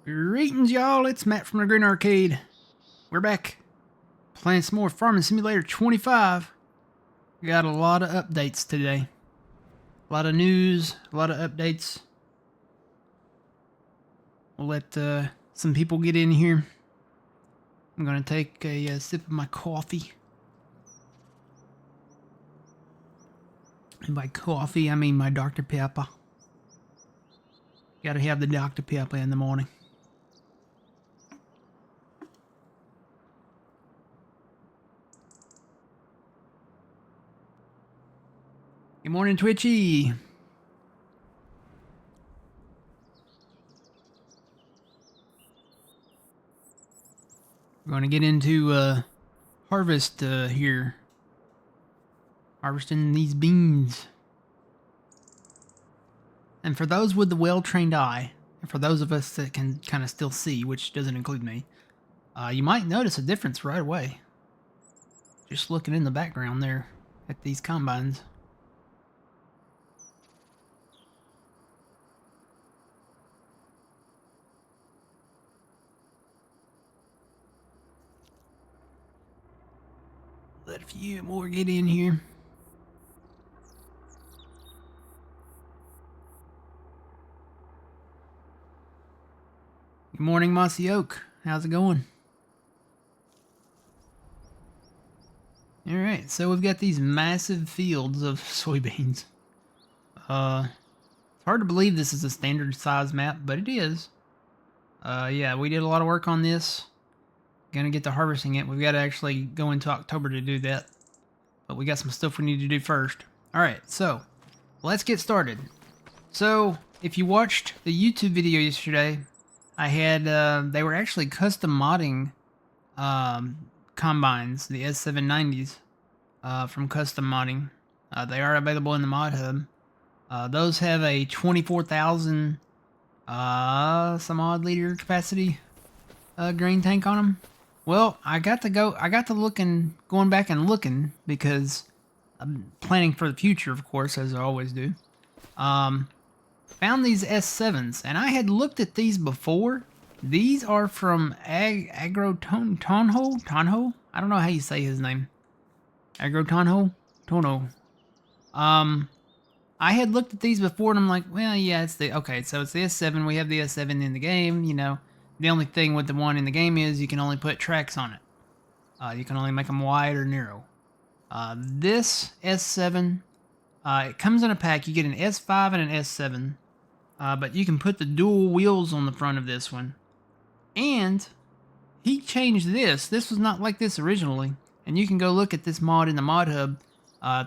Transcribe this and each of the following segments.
Greetings, y'all. It's Matt from the Green Arcade. We're back playing some more Farming Simulator 25. We got a lot of updates today. A lot of news, a lot of updates. We'll let some people get in here. I'm going to take a sip of my coffee. And by coffee, I mean my Dr. Pepper. Gotta have the Dr. Pepper in the morning. Good morning, Twitchy. We're going to get into harvest here. Harvesting these beans. And for those with the well-trained eye, and for those of us that can kind of still see, which doesn't include me, you might notice a difference right away. Just looking in the background there at these combines. Let a few more get in here. Good morning, Mossy Oak. How's it going? Alright, so we've got these massive fields of soybeans. It's hard to believe this is a standard size map, but it is. Yeah, we did a lot of work on this. Gonna get to harvesting it. We've got to actually go into October to do that. But we got some stuff we need to do first. Alright, so let's get started. So, if you watched the YouTube video yesterday, I had, they were actually custom modding combines, the S790s, from custom modding. They are available in the mod hub. Those have a 24,000 some odd liter capacity grain tank on them. Well, I got to going back and looking because I'm planning for the future, of course, as I always do. Found these S7s, and I had looked at these before. These are from Tonho? I don't know how you say his name. Tonho? I had looked at these before, and I'm like, well, yeah, okay, so it's the S7. We have the S7 in the game, you know. The only thing with the one in the game is you can only put tracks on it. You can only make them wide or narrow. This S7, it comes in a pack. You get an S5 and an S7. But you can put the dual wheels on the front of this one. And he changed this. This was not like this originally. And you can go look at this mod in the mod hub.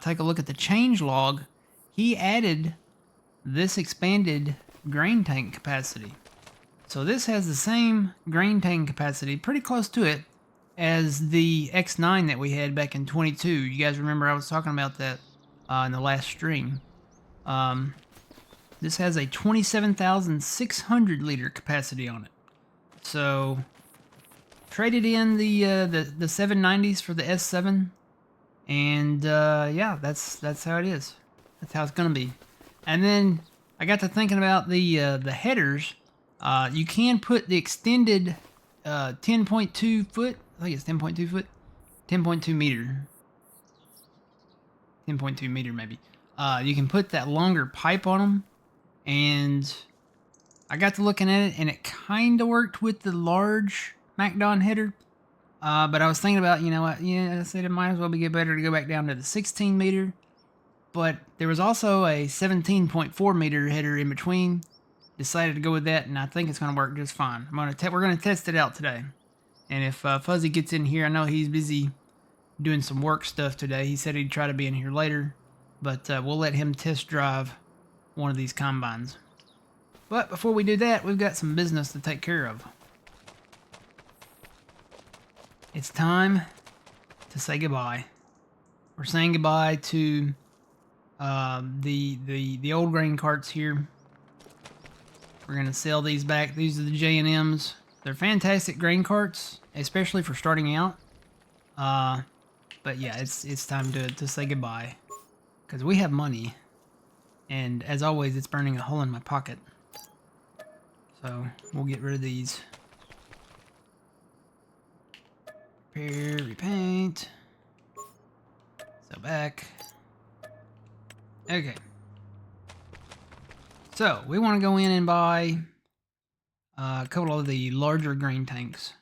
Take a look at the change log. He added this expanded grain tank capacity. So this has the same grain tank capacity, pretty close to it, as the X9 that we had back in 22. You guys remember I was talking about that in the last stream. This has a 27,600 liter capacity on it. So traded in the 790s for the S7, and yeah, that's how it is. That's how it's gonna be. And then I got to thinking about the headers. You can put the extended 10.2 foot. I think it's 10.2 foot, 10.2 meter, 10.2 meter maybe. You can put that longer pipe on them. And I got to looking at it, and it kind of worked with the large MacDon header. But I was thinking about, you know what, yeah, I said it might as well get better to go back down to the 16 meter. But there was also a 17.4 meter header in between. Decided to go with that, and I think it's going to work just fine. We're going to test it out today. And if Fuzzy gets in here, I know he's busy doing some work stuff today. He said he'd try to be in here later. But we'll let him test drive one of these combines. But before we do that, we've got some business to take care of. It's time to say goodbye. We're saying goodbye to the old grain carts here. We're gonna sell these back. These are the J&Ms. They're fantastic grain carts, especially for starting out. But yeah, it's time to say goodbye, because we have money. And as always, it's burning a hole in my pocket. So we'll get rid of these. Repair, repaint. So back. Okay. So we want to go in and buy a couple of the larger grain tanks.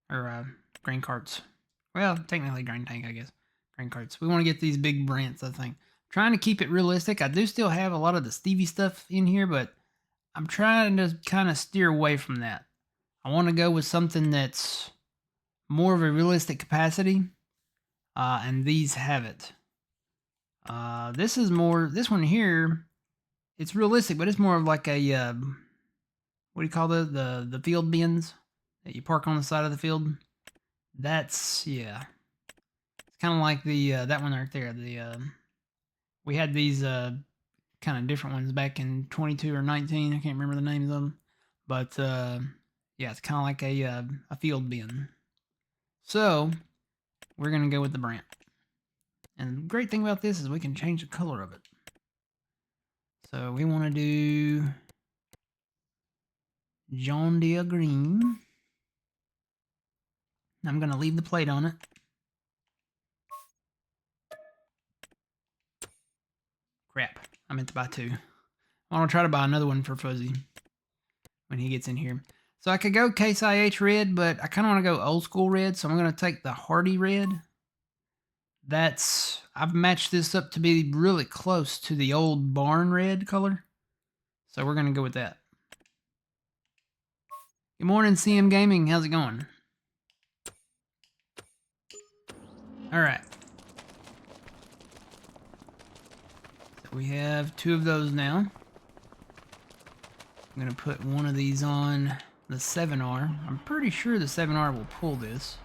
Or grain carts. Well, technically grain tank, I guess. Grain carts. We want to get these big Brents, I think. Trying to keep it realistic. I do still have a lot of the Stevie stuff in here, but I'm trying to kind of steer away from that. I want to go with something that's more of a realistic capacity, and these have it. This one here, it's realistic, but it's more of like a, what do you call the field bins that you park on the side of the field? That's, yeah. It's kind of like the, that one right there. We had these, kind of different ones back in 22 or 19. I can't remember the names of them. But, yeah, it's kind of like a field bin. So, we're going to go with the Brant. And the great thing about this is we can change the color of it. So, we want to do John Deere green. I'm going to leave the plate on it. Crap. I meant to buy two. I want to try to buy another one for Fuzzy when he gets in here. So I could go Case IH red, but I kind of want to go old school red, so I'm going to take the Hardy red. I've matched this up to be really close to the old barn red color. So we're going to go with that. Good morning, CM Gaming. How's it going? All right. So we have two of those now. I'm going to put one of these on the 7R. I'm pretty sure the 7R will pull this.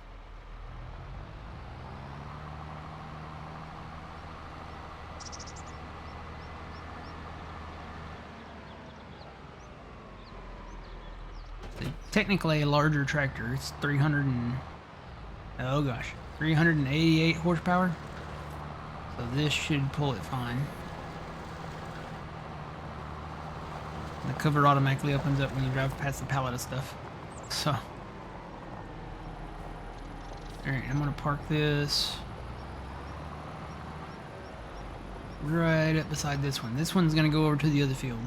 Technically a larger tractor. It's 388 horsepower. So this should pull it fine. The cover automatically opens up when you drive past the pallet of stuff. So, alright, I'm gonna park this right up beside this one. This one's gonna go over to the other field.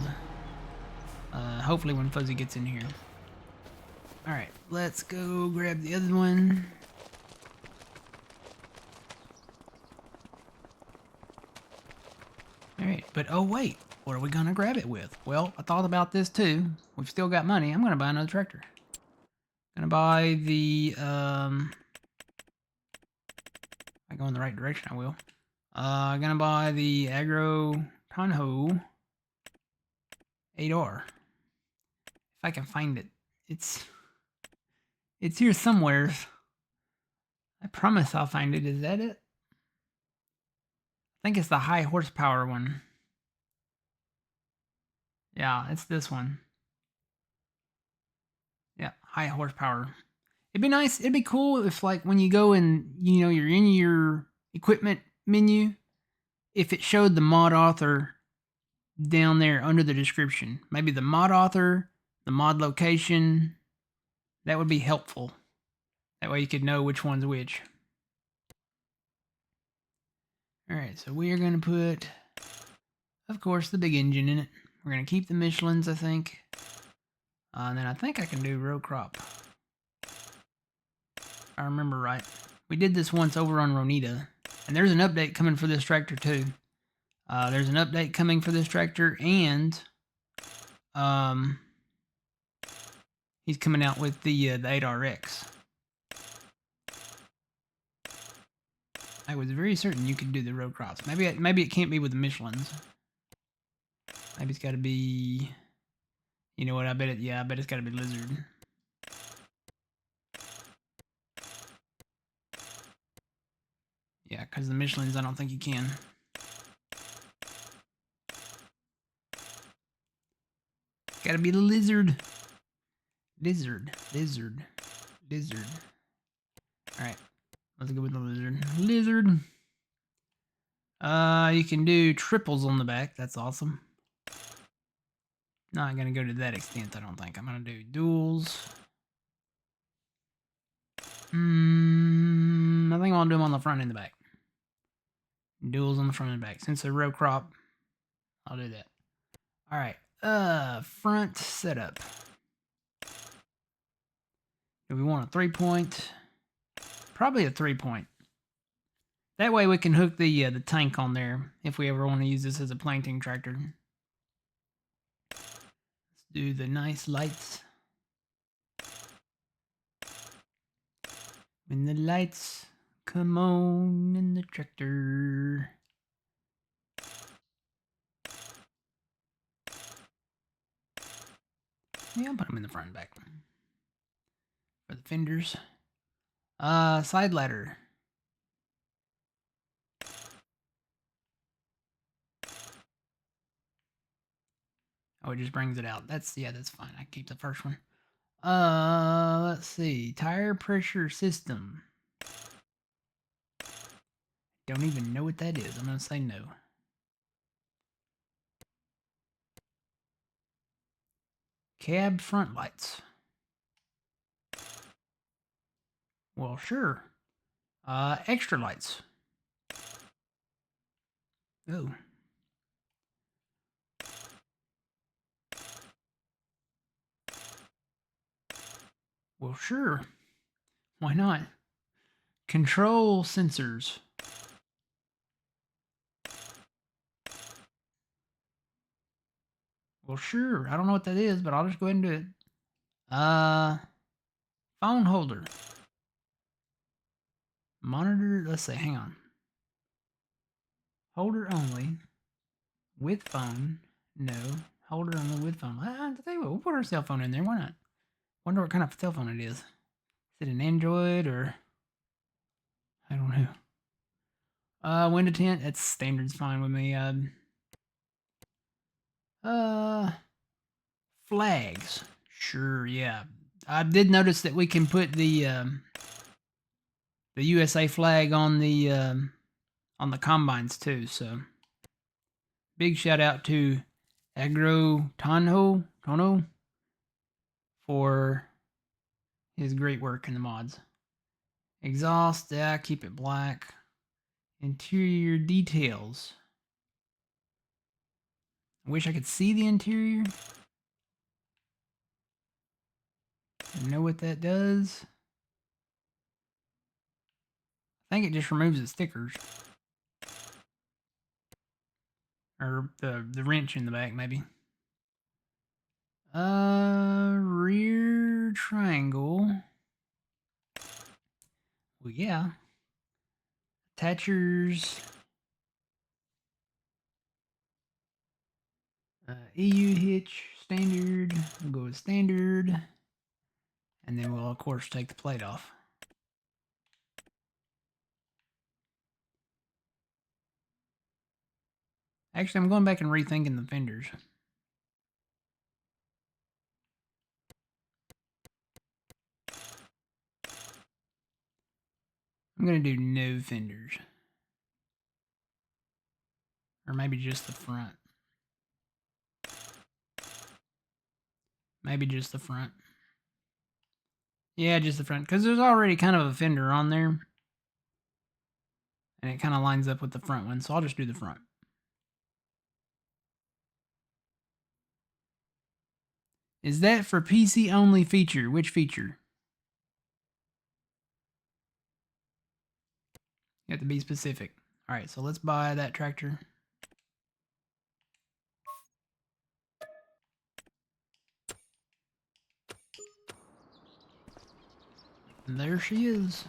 Hopefully when Fuzzy gets in here. Alright, let's go grab the other one. Alright, but oh wait, what are we gonna grab it with? Well, I thought about this too. We've still got money. I'm gonna buy another tractor. Gonna buy the, if I go in the right direction, I will. Gonna buy the Agro Tonho 8R. If I can find it. It's here somewhere. I promise I'll find it. Is that it? I think it's the high horsepower one. Yeah, it's this one. Yeah, high horsepower. It'd be nice. It'd be cool if, like, when you go and, you know, you're in your equipment menu, if it showed the mod author down there under the description. Maybe the mod author, the mod location. That would be helpful. That way you could know which one's which. Alright, so we are going to put, of course, the big engine in it. We're going to keep the Michelins, I think. And then I think I can do row crop. If I remember right. We did this once over on Ronita. And there's an update coming for this tractor too. There's an update coming for this tractor, and he's coming out with the 8RX. I was very certain you could do the road crops. Maybe it can't be with the Michelins. Maybe it's got to be. You know what? I bet it's got to be Lizard. Yeah, because the Michelins, I don't think you can. Gotta be the Lizard. Lizard. Alright. Let's go with the Lizard. You can do triples on the back. That's awesome. Not gonna go to that extent, I don't think. I'm gonna do duels. I think I'll do them on the front and the back. Duels on the front and back. Since they're row crop, I'll do that. Alright, front setup. Do we want a 3-point? Probably a 3-point. That way we can hook the tank on there if we ever want to use this as a planting tractor. Let's do the nice lights. When the lights come on in the tractor. Yeah, I'll put them in the front and back. For the fenders. Side ladder. Oh, it just brings it out. That's fine. I keep the first one. Let's see. Tire pressure system. Don't even know what that is. I'm gonna say no. Cab front lights. Well, sure. Extra lights. Oh. Well, sure. Why not? Control sensors. Well, sure. I don't know what that is, but I'll just go ahead and do it. Phone holder. Monitor. Let's see. Hang on. Holder only. With phone. No. Holder only with phone. I'll tell you what. We'll put our cell phone in there. Why not? Wonder what kind of cell phone it is. Is it an Android or... I don't know. Window tint. That's standard's fine with me. Flags. Sure, yeah. I did notice that we can put the USA flag on the combines too, so big shout out to Agro Tono for his great work in the mods. Exhaust, yeah, keep it black. Interior details. I wish I could see the interior. I know what that does. I think it just removes the stickers. Or the wrench in the back, maybe. Rear triangle. Well, yeah. Attachers. EU hitch, standard. We'll go with standard. And then we'll, of course, take the plate off. Actually, I'm going back and rethinking the fenders. I'm going to do no fenders. Or maybe just the front. Maybe just the front. Yeah, just the front. Because there's already kind of a fender on there. And it kind of lines up with the front one. So I'll just do the front. Is that for PC only feature? Which feature? You have to be specific. Alright, so let's buy that tractor. And there she is.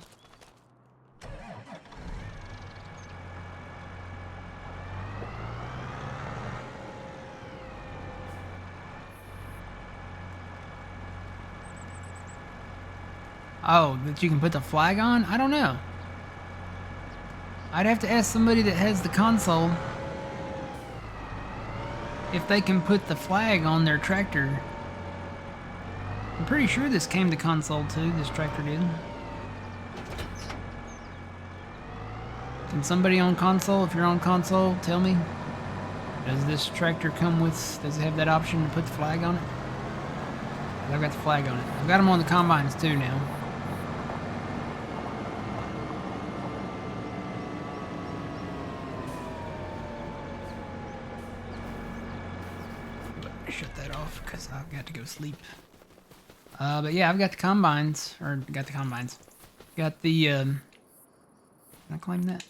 Oh, that you can put the flag on? I don't know. I'd have to ask somebody that has the console if they can put the flag on their tractor. I'm pretty sure this came to console too, this tractor did. Can somebody on console, if you're on console, tell me? Does this tractor come with, does it have that option to put the flag on it? I've got the flag on it. I've got them on the combines too now. Shut that off because I've got to go sleep. But yeah, I've got the combines, got the, can I claim that?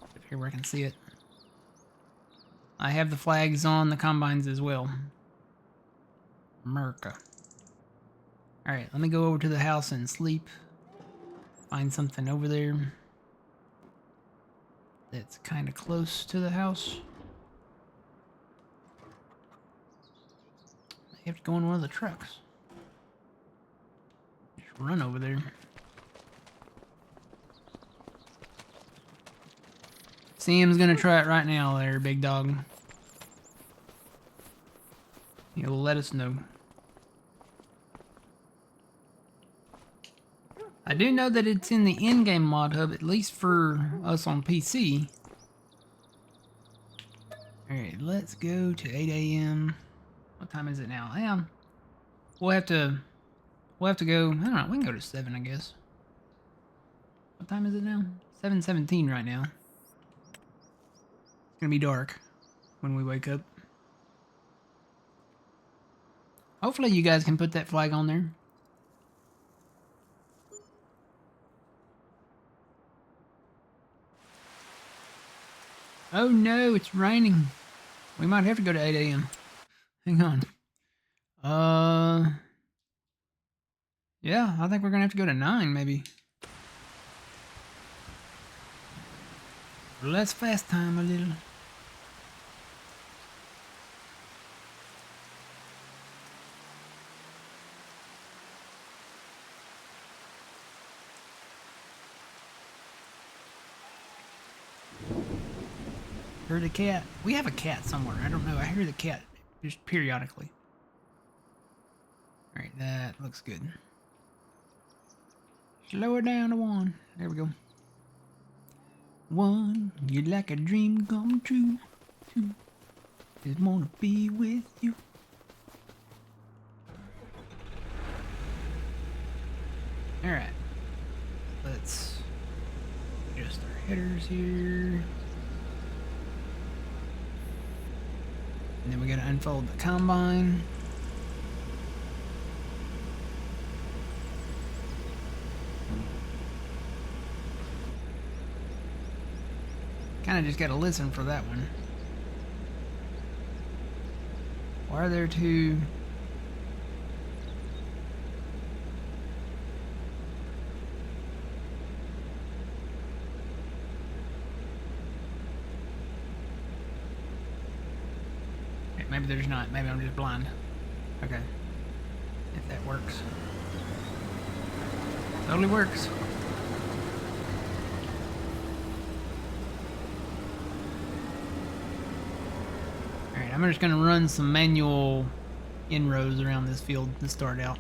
Up here where I can see it. I have the flags on the combines as well. America. Alright, let me go over to the house and sleep. Find something over there that's kind of close to the house. I have to go in one of the trucks. Just run over there. Sam's gonna try it right now there, big dog. He'll let us know. I do know that it's in the in-game mod hub, at least for us on PC. Alright, let's go to 8 a.m. What time is it now? We'll have to go, I don't know, we can go to 7, I guess. What time is it now? 7:17 right now. It's gonna be dark when we wake up. Hopefully you guys can put that flag on there. Oh no, it's raining. We might have to go to 8 a.m. Hang on. Yeah, I think we're gonna have to go to 9 maybe. Let's fast time a little. Heard a cat. We have a cat somewhere. I don't know. I hear the cat just periodically. Alright, that looks good. Slow it down to 1. There we go. 1, you're like a dream come true. 2, just wanna be with you. Alright. Let's adjust our headers here. And then we gotta unfold the combine. Kinda just gotta listen for that one. Why are there 2? Maybe there's not. Maybe I'm just blind. Okay. If that works. Totally works. Alright, I'm just going to run some manual inroads around this field to start out.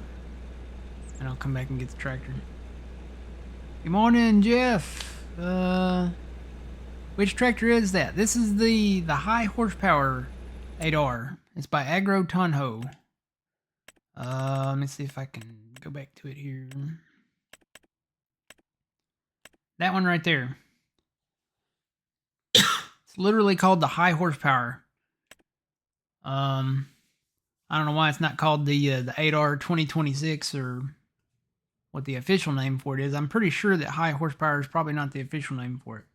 And I'll come back and get the tractor. Good morning, Jeff. Which tractor is that? This is the high horsepower 8R. It's by Agro Tonho. Let me see if I can go back to it here. That one right there. It's literally called the high horsepower. I don't know why it's not called the 8R 2026 or what the official name for it is. I'm pretty sure that high horsepower is probably not the official name for it.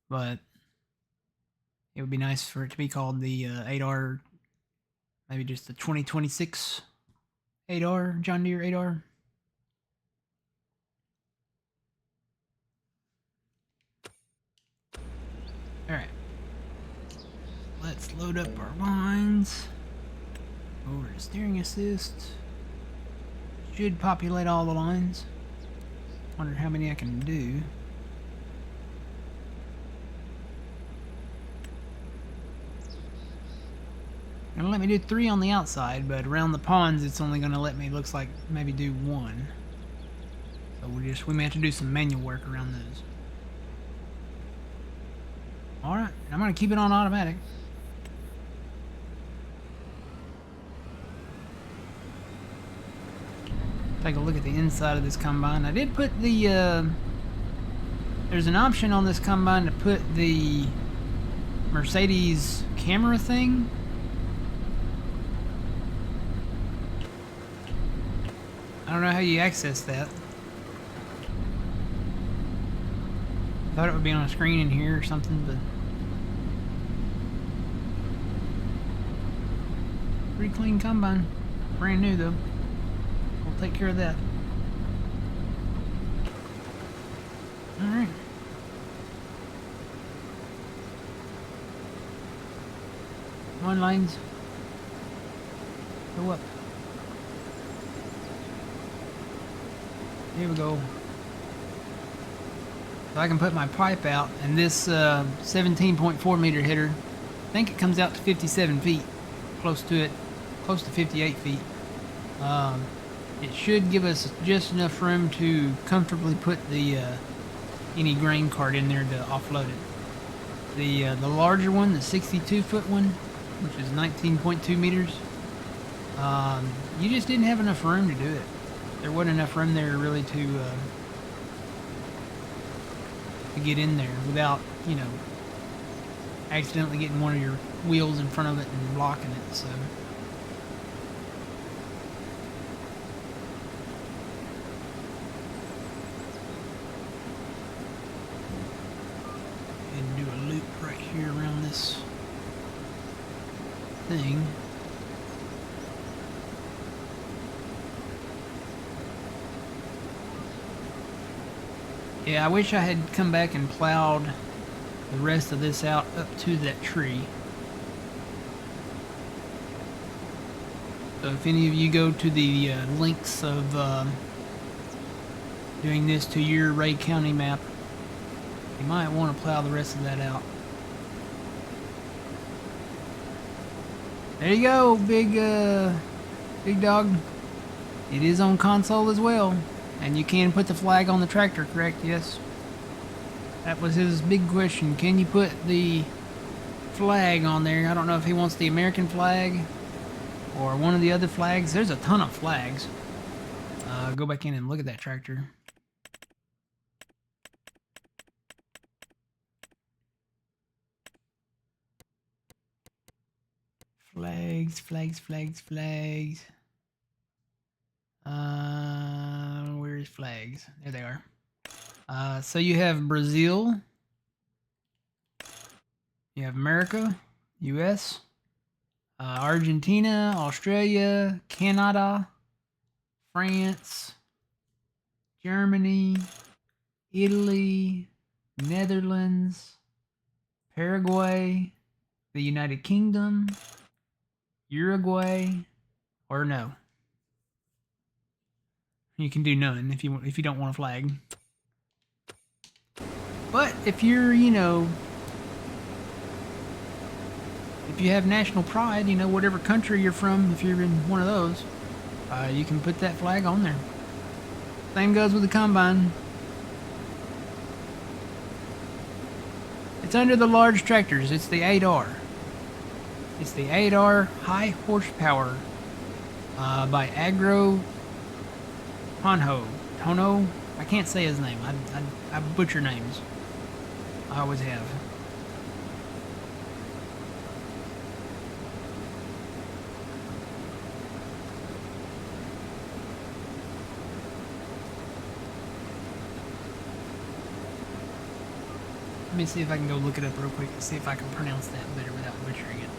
But it would be nice for it to be called the 8R, maybe just the 2026 8R, John Deere 8R. Alright. Let's load up our lines. Over to steering assist. Should populate all the lines. Wonder how many I can do. Gonna let me do 3 on the outside, but around the ponds it's only gonna let me, looks like, maybe do 1. So we may have to do some manual work around those. All right, I'm gonna keep it on automatic. Take a look at the inside of this combine. I did put the, there's an option on this combine to put the Mercedes camera thing. I don't know how you access that. Thought it would be on a screen in here or something, but pretty clean combine. Brand new though. We'll take care of that. Alright. One lanes. Go up. Here we go. So I can put my pipe out, and this 17.4 meter header, I think it comes out to 57 feet, close to it, close to 58 feet. It should give us just enough room to comfortably put the any grain cart in there to offload it. The larger one, the 62 foot one, which is 19.2 meters, you just didn't have enough room to do it. There wasn't enough room there really to get in there without, you know, accidentally getting one of your wheels in front of it and blocking it. So and do a loop right here around this thing. Yeah, I wish I had come back and plowed the rest of this out up to that tree. So if any of you go to the links of doing this to your Ray County map, you might want to plow the rest of that out. There you go, big dog. It is on console as well. And you can put the flag on the tractor, correct? Yes. That was his big question. Can you put the flag on there? I don't know if he wants the American flag or one of the other flags. There's a ton of flags. Go back in and look at that tractor. Flags, flags, flags, flags. Where's flags? There they are. So you have Brazil, you have America, US, Argentina, Australia, Canada, France, Germany, Italy, Netherlands, Paraguay, the United Kingdom, Uruguay, or no. You can do none if you don't want a flag. But if you're, you know, if you have national pride, you know, whatever country you're from, if you're in one of those, you can put that flag on there. Same goes with the combine. It's under the large tractors. It's the 8R. It's the 8R high horsepower by Agro Tono. I can't say his name. I butcher names. I always have. Let me see if I can go look it up real quick and see if I can pronounce that better without butchering it.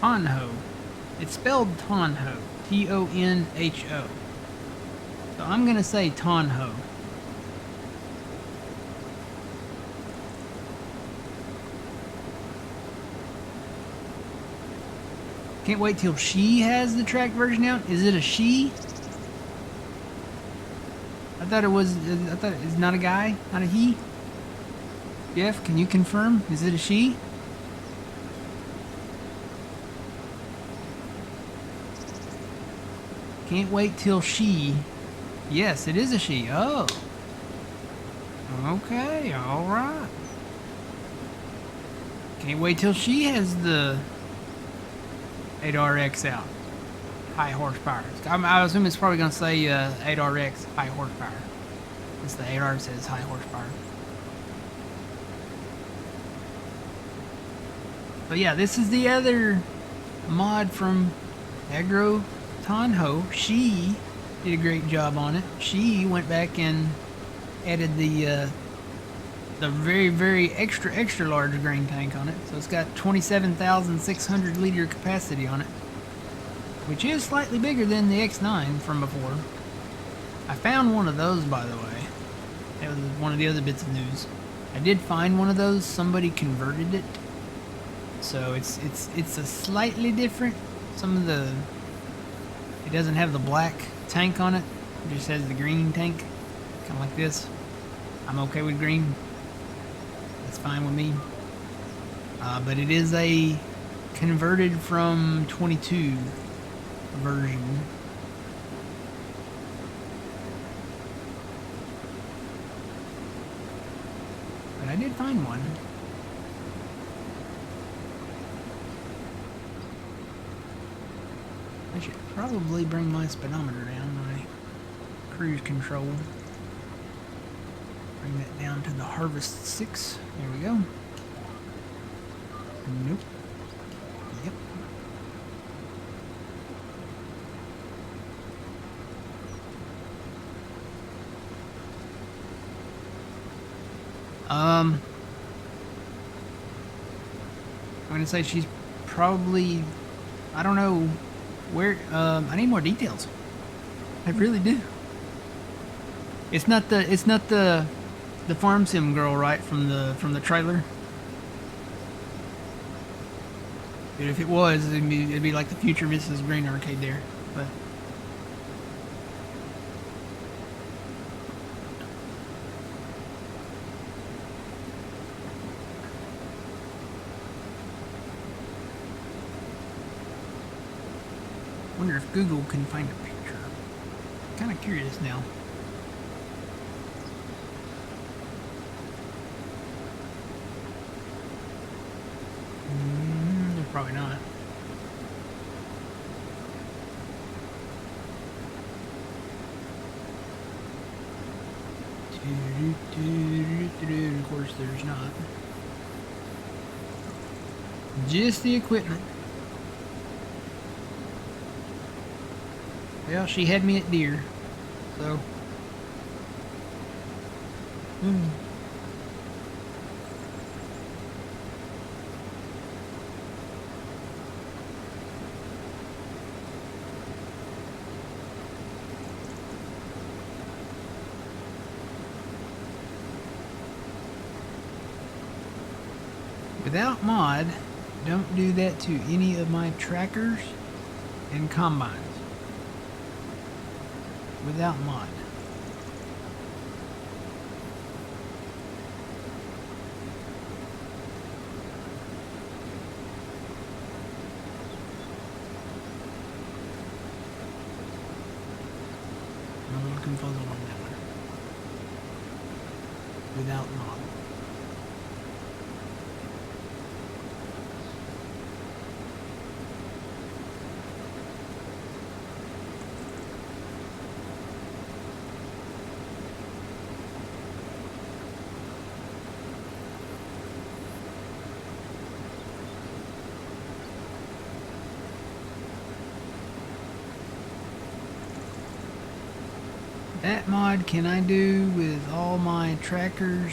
Tonho. It's spelled Tonho. T-O-N-H-O. So I'm going to say Tonho. Can't wait till she has the track version out. Is it a she? I thought it's not a guy, not a he. Jeff, can you confirm? Is it a she? Can't wait till she... Yes, it is a she. Oh. Okay, alright. Can't wait till she has the 8RX out. High horsepower. I assume it's probably going to say 8RX high horsepower. Since the 8R says high horsepower. But yeah, this is the other mod from Agro Tonho. She did a great job on it. She went back and added the very, very extra large grain tank on it. So it's got 27,600 liter capacity on it, which is slightly bigger than the X9 from before. I found one of those, by the way. That was one of the other bits of news. I did find one of those. Somebody converted it. So it's a slightly different. It doesn't have the black tank on it. It just has the green tank, kind of like this. I'm okay with green. That's fine with me. But it is a converted from 22 version. But I did find one. I should probably bring my speedometer down, my cruise control. Bring that down to the Harvest 6. There we go. Nope. Yep. I'm gonna say she's probably, I don't know where, I need more details. I really do. It's not the farm sim girl, right, from the trailer? Dude, if it was, it'd be like the future Mrs. Green arcade there, but wonder if Google can find a picture. I'm kind of curious now. Probably not. Of course, there's not. Just the equipment. Well, she had me at deer, so. Without mod, don't do that to any of my trackers and combines. Without mod. I'm a little confuzzled on that one. Without mod. That mod can I do with all my tractors,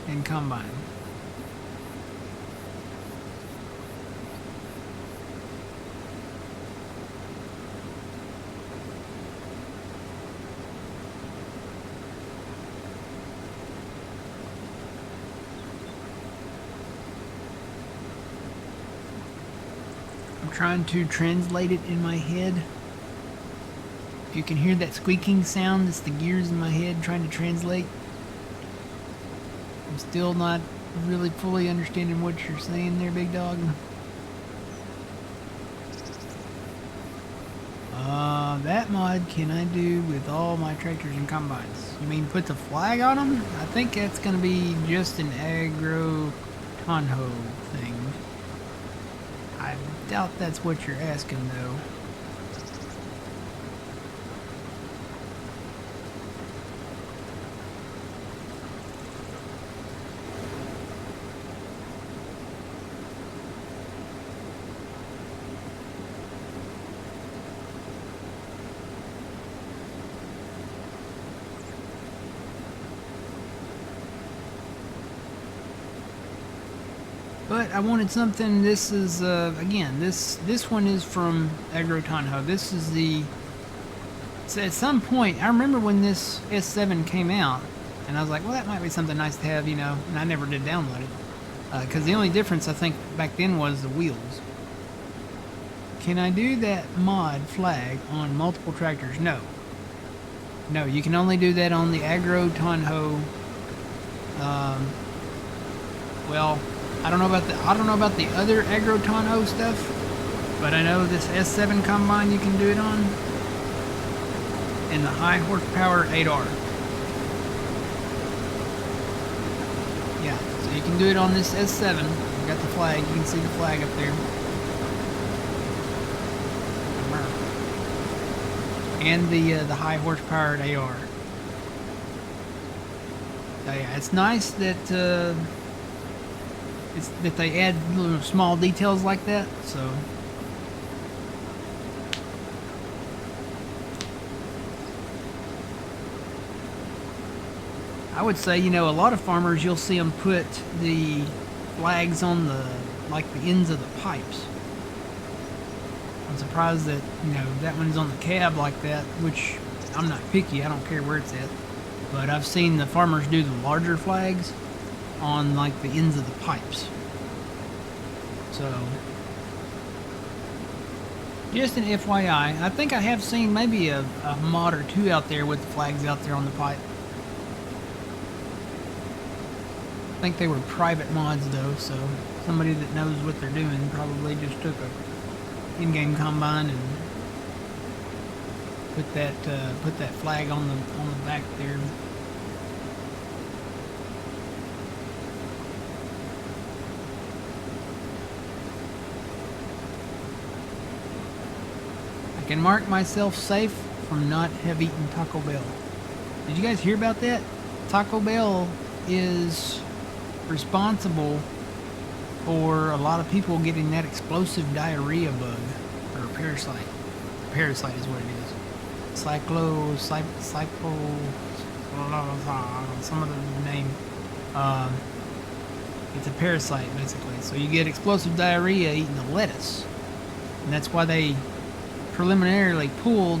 and combine. I'm trying to translate it in my head. If you can hear that squeaking sound, it's the gears in my head trying to translate. I'm still not really fully understanding what you're saying there, big dog. That mod can I do with all my tractors and combines? You mean put the flag on them? I think that's going to be just an Agro Tonho thing. I doubt that's what you're asking, though. But I wanted something. This is again, this one is from Agro Tonho. This is the. So at some point, I remember when this S7 came out, and I was like, well, that might be something nice to have, you know. And I never did download it because the only difference I think back then was the wheels. Can I do that mod flag on multiple tractors? No. No, you can only do that on the Agro Tonho. Well. I don't know about the other Agro Tonho stuff, but I know this S7 combine you can do it on, and the high horsepower 8R. Yeah, so you can do it on this S7. I got the flag. You can see the flag up there, and the high horsepower 8R. So yeah, it's nice that. It's that they add little small details like that, so. I would say, you know, a lot of farmers, you'll see them put the flags on the ends of the pipes. I'm surprised that, you know, that one's on the cab like that, which I'm not picky, I don't care where it's at. But I've seen the farmers do the larger flags on like the ends of the pipes. So just an FYI, I think I have seen maybe a mod or two out there with the flags out there on the pipe. I think they were private mods though, so somebody that knows what they're doing probably just took a in-game combine and put that flag on the back there. I can mark myself safe from not have eaten Taco Bell. Did you guys hear about that? Taco Bell is responsible for a lot of people getting that explosive diarrhea bug, or parasite. Parasite is what it is. Cyclo, some of the name. It's a parasite basically. So you get explosive diarrhea eating the lettuce, and that's why they preliminarily pulled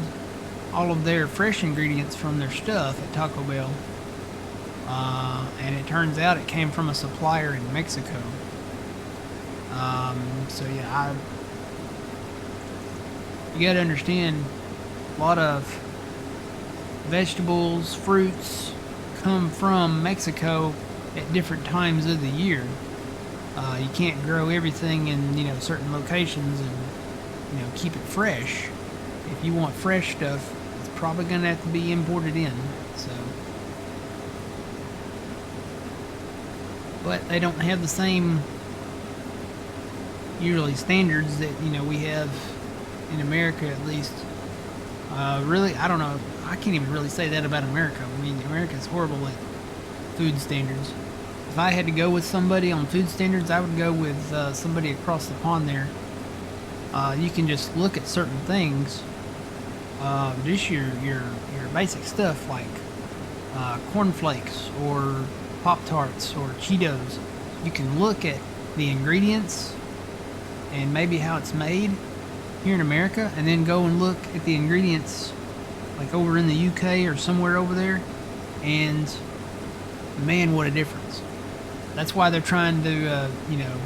all of their fresh ingredients from their stuff at Taco Bell, and it turns out it came from a supplier in Mexico. So yeah, you got to understand, a lot of vegetables, fruits come from Mexico at different times of the year. You can't grow everything in, you know, certain locations and, you know, keep it fresh. If you want fresh stuff, it's probably going to have to be imported in. So, but they don't have the same usually standards that, you know, we have in America, at least. Really, I don't know. I can't even really say that about America. I mean, America's horrible at food standards. If I had to go with somebody on food standards, I would go with somebody across the pond there. You can just look at certain things, just your basic stuff like cornflakes or Pop-Tarts or Cheetos. You can look at the ingredients and maybe how it's made here in America, and then go and look at the ingredients like over in the UK or somewhere over there, and man, what a difference. That's why they're trying to, you know,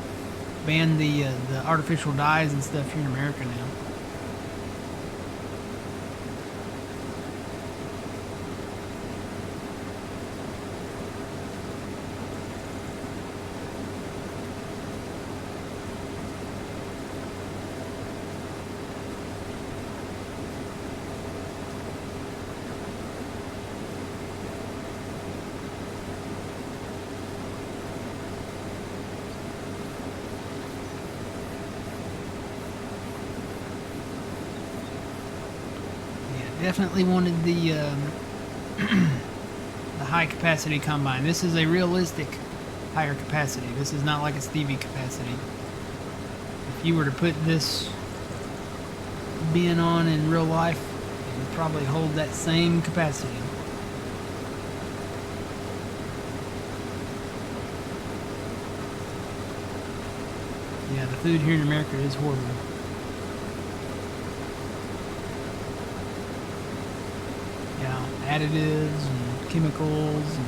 ban the artificial dyes and stuff here in America now. Definitely wanted the the high capacity combine. This is a realistic higher capacity. This is not like a Stevie capacity. If you were to put this bin on in real life, it would probably hold that same capacity. Yeah, the food here in America is horrible. Yeah, additives and chemicals, and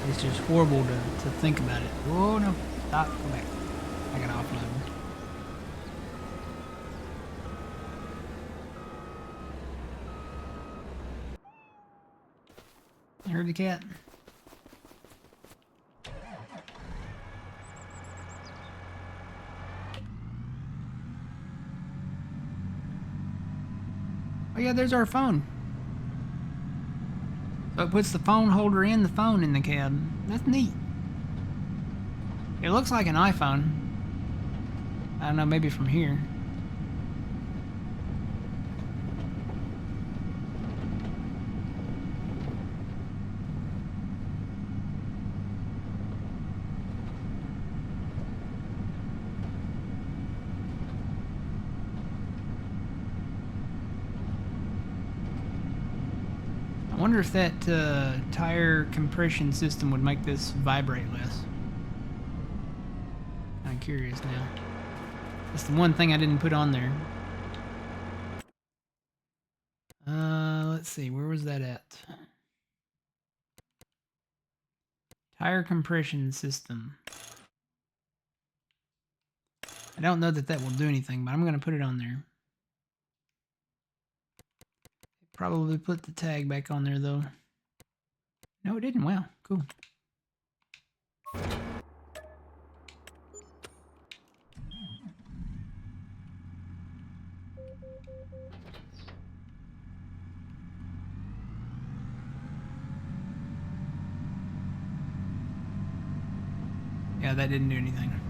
it's just horrible to think about it. Oh no, stop, go back. I gotta offload. You heard the cat? Oh yeah, there's our phone. So it puts the phone holder in the phone in the cab. That's neat. It looks like an iPhone. I don't know, maybe from here. I wonder if that tire compression system would make this vibrate less. I'm curious now. That's the one thing I didn't put on there. Let's see, where was that at? Tire compression system. I don't know that will do anything, but I'm going to put it on there. Probably put the tag back on there, though. No, it didn't. Wow, cool. Yeah, that didn't do anything.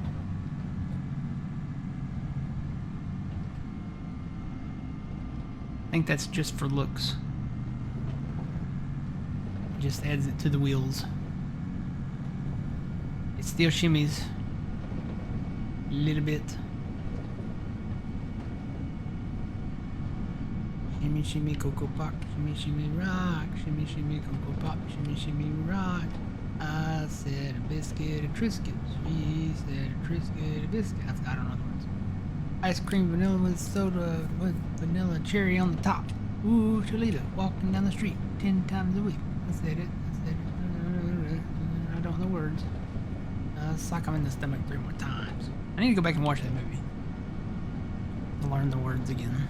I think that's just for looks. It just adds it to the wheels. It still shimmies a little bit. Shimmy, shimmy, cocoa pop, shimmy, shimmy, rock, shimmy, shimmy, cocoa pop, shimmy, shimmy, rock. I said a biscuit, a Triscuit. She said a Triscuit, a biscuit. I don't know the words. Ice cream vanilla with soda with vanilla cherry on the top. Ooh, Shalita, walking down the street 10 times a week. I said it. I don't know the words. Sock them in the stomach 3 more times. I need to go back and watch that movie to learn the words again.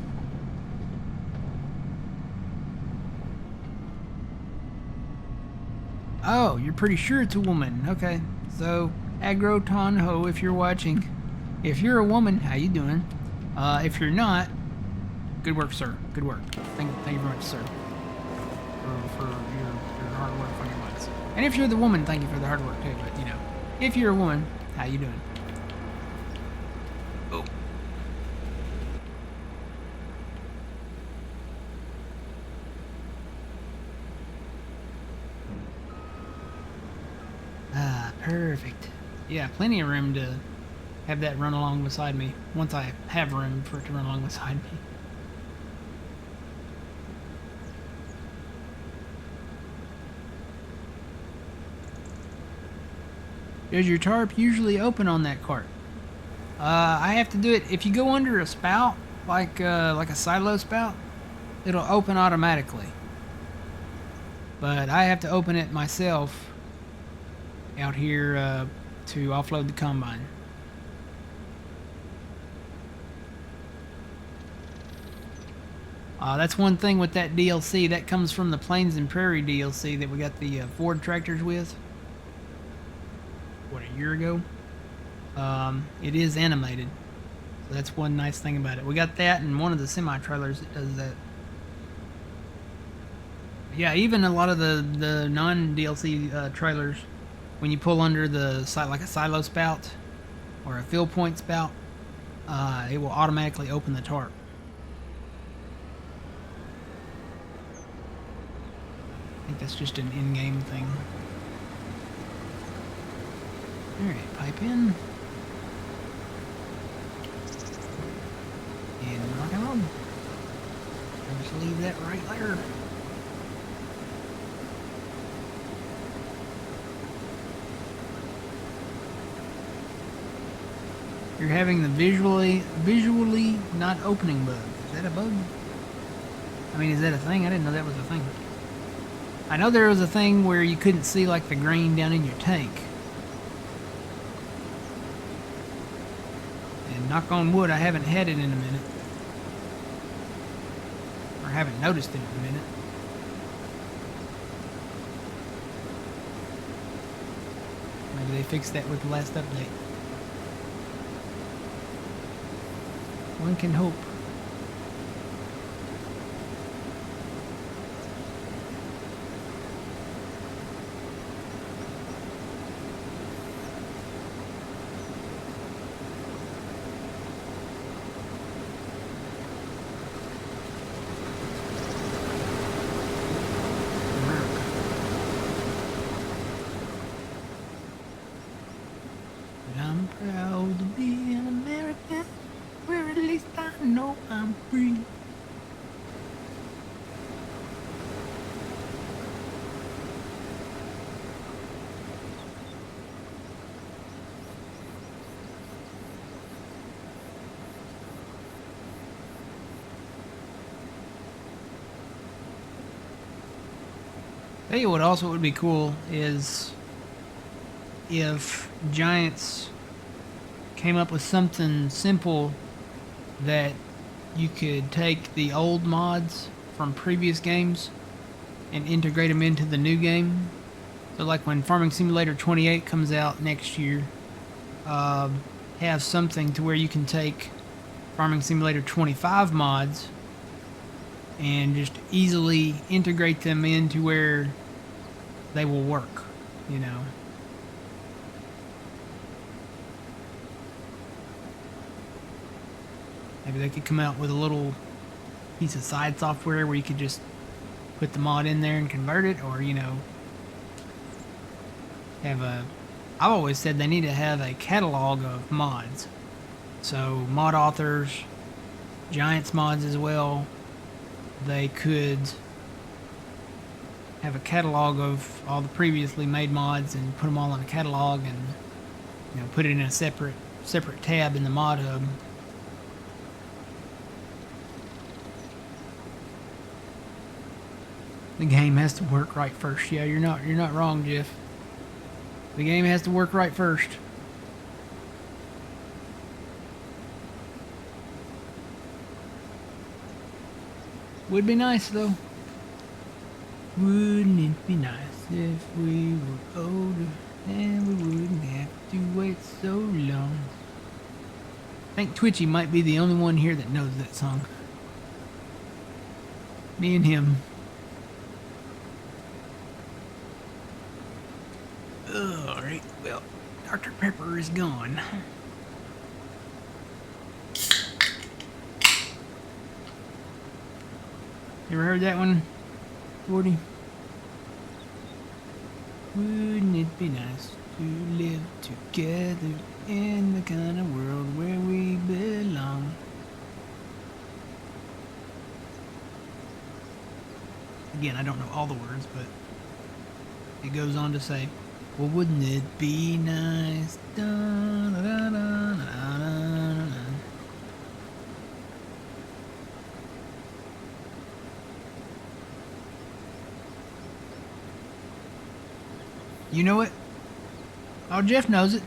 Oh, you're pretty sure it's a woman. Okay, so Agro Tonho, if you're watching, if you're a woman, how you doing? If you're not, good work, sir. Good work. Thank you very much, sir, for your hard work on your months. And if you're the woman, thank you for the hard work too. But you know, if you're a woman, how you doing? Oh. Perfect. Yeah, plenty of room to have that run along beside me. Once I have room for it to run along beside me. Does your tarp usually open on that cart? I have to do it if you go under a spout, like a silo spout, it'll open automatically. But I have to open it myself out here to offload the combine. That's one thing with that DLC. That comes from the Plains and Prairie DLC that we got the Ford tractors with. What, a year ago? It is animated. So that's one nice thing about it. We got that and one of the semi-trailers that does that. Yeah, even a lot of the non-DLC trailers, when you pull under the like a silo spout or a fill point spout, it will automatically open the tarp. I think that's just an in-game thing. Alright, pipe in. And rock and roll. I'll just leave that right there. You're having the visually not opening bug. Is that a bug? I mean, is that a thing? I didn't know that was a thing. I know there was a thing where you couldn't see like the grain down in your tank. And knock on wood, I haven't had it in a minute. Or haven't noticed it in a minute. Maybe they fixed that with the last update. One can hope. But I'm proud to be an American, where at least I know I'm free. Tell you what also would be cool is if Giants came up with something simple that you could take the old mods from previous games and integrate them into the new game. So like when Farming Simulator 28 comes out next year, have something to where you can take Farming Simulator 25 mods and just easily integrate them into where they will work, you know. Maybe they could come out with a little piece of side software where you could just put the mod in there and convert it, or, you know, have a... I've always said they need to have a catalog of mods. So, mod authors, Giants mods as well, they could have a catalog of all the previously made mods and put them all in a catalog and, you know, put it in a separate tab in the mod hub. The game has to work right first. Yeah, you're not wrong, Jeff. The game has to work right first. Would be nice though. Wouldn't it be nice if we were older and we wouldn't have to wait so long? I think Twitchy might be the only one here that knows that song. Me and him. Alright, well, Dr. Pepper is gone. You ever heard that one, Woody? Wouldn't it be nice to live together in the kind of world where we belong? Again, I don't know all the words, but it goes on to say, well, wouldn't it be nice? Da, da, da, da, da, da, da. You know it? Oh, Jeff knows it.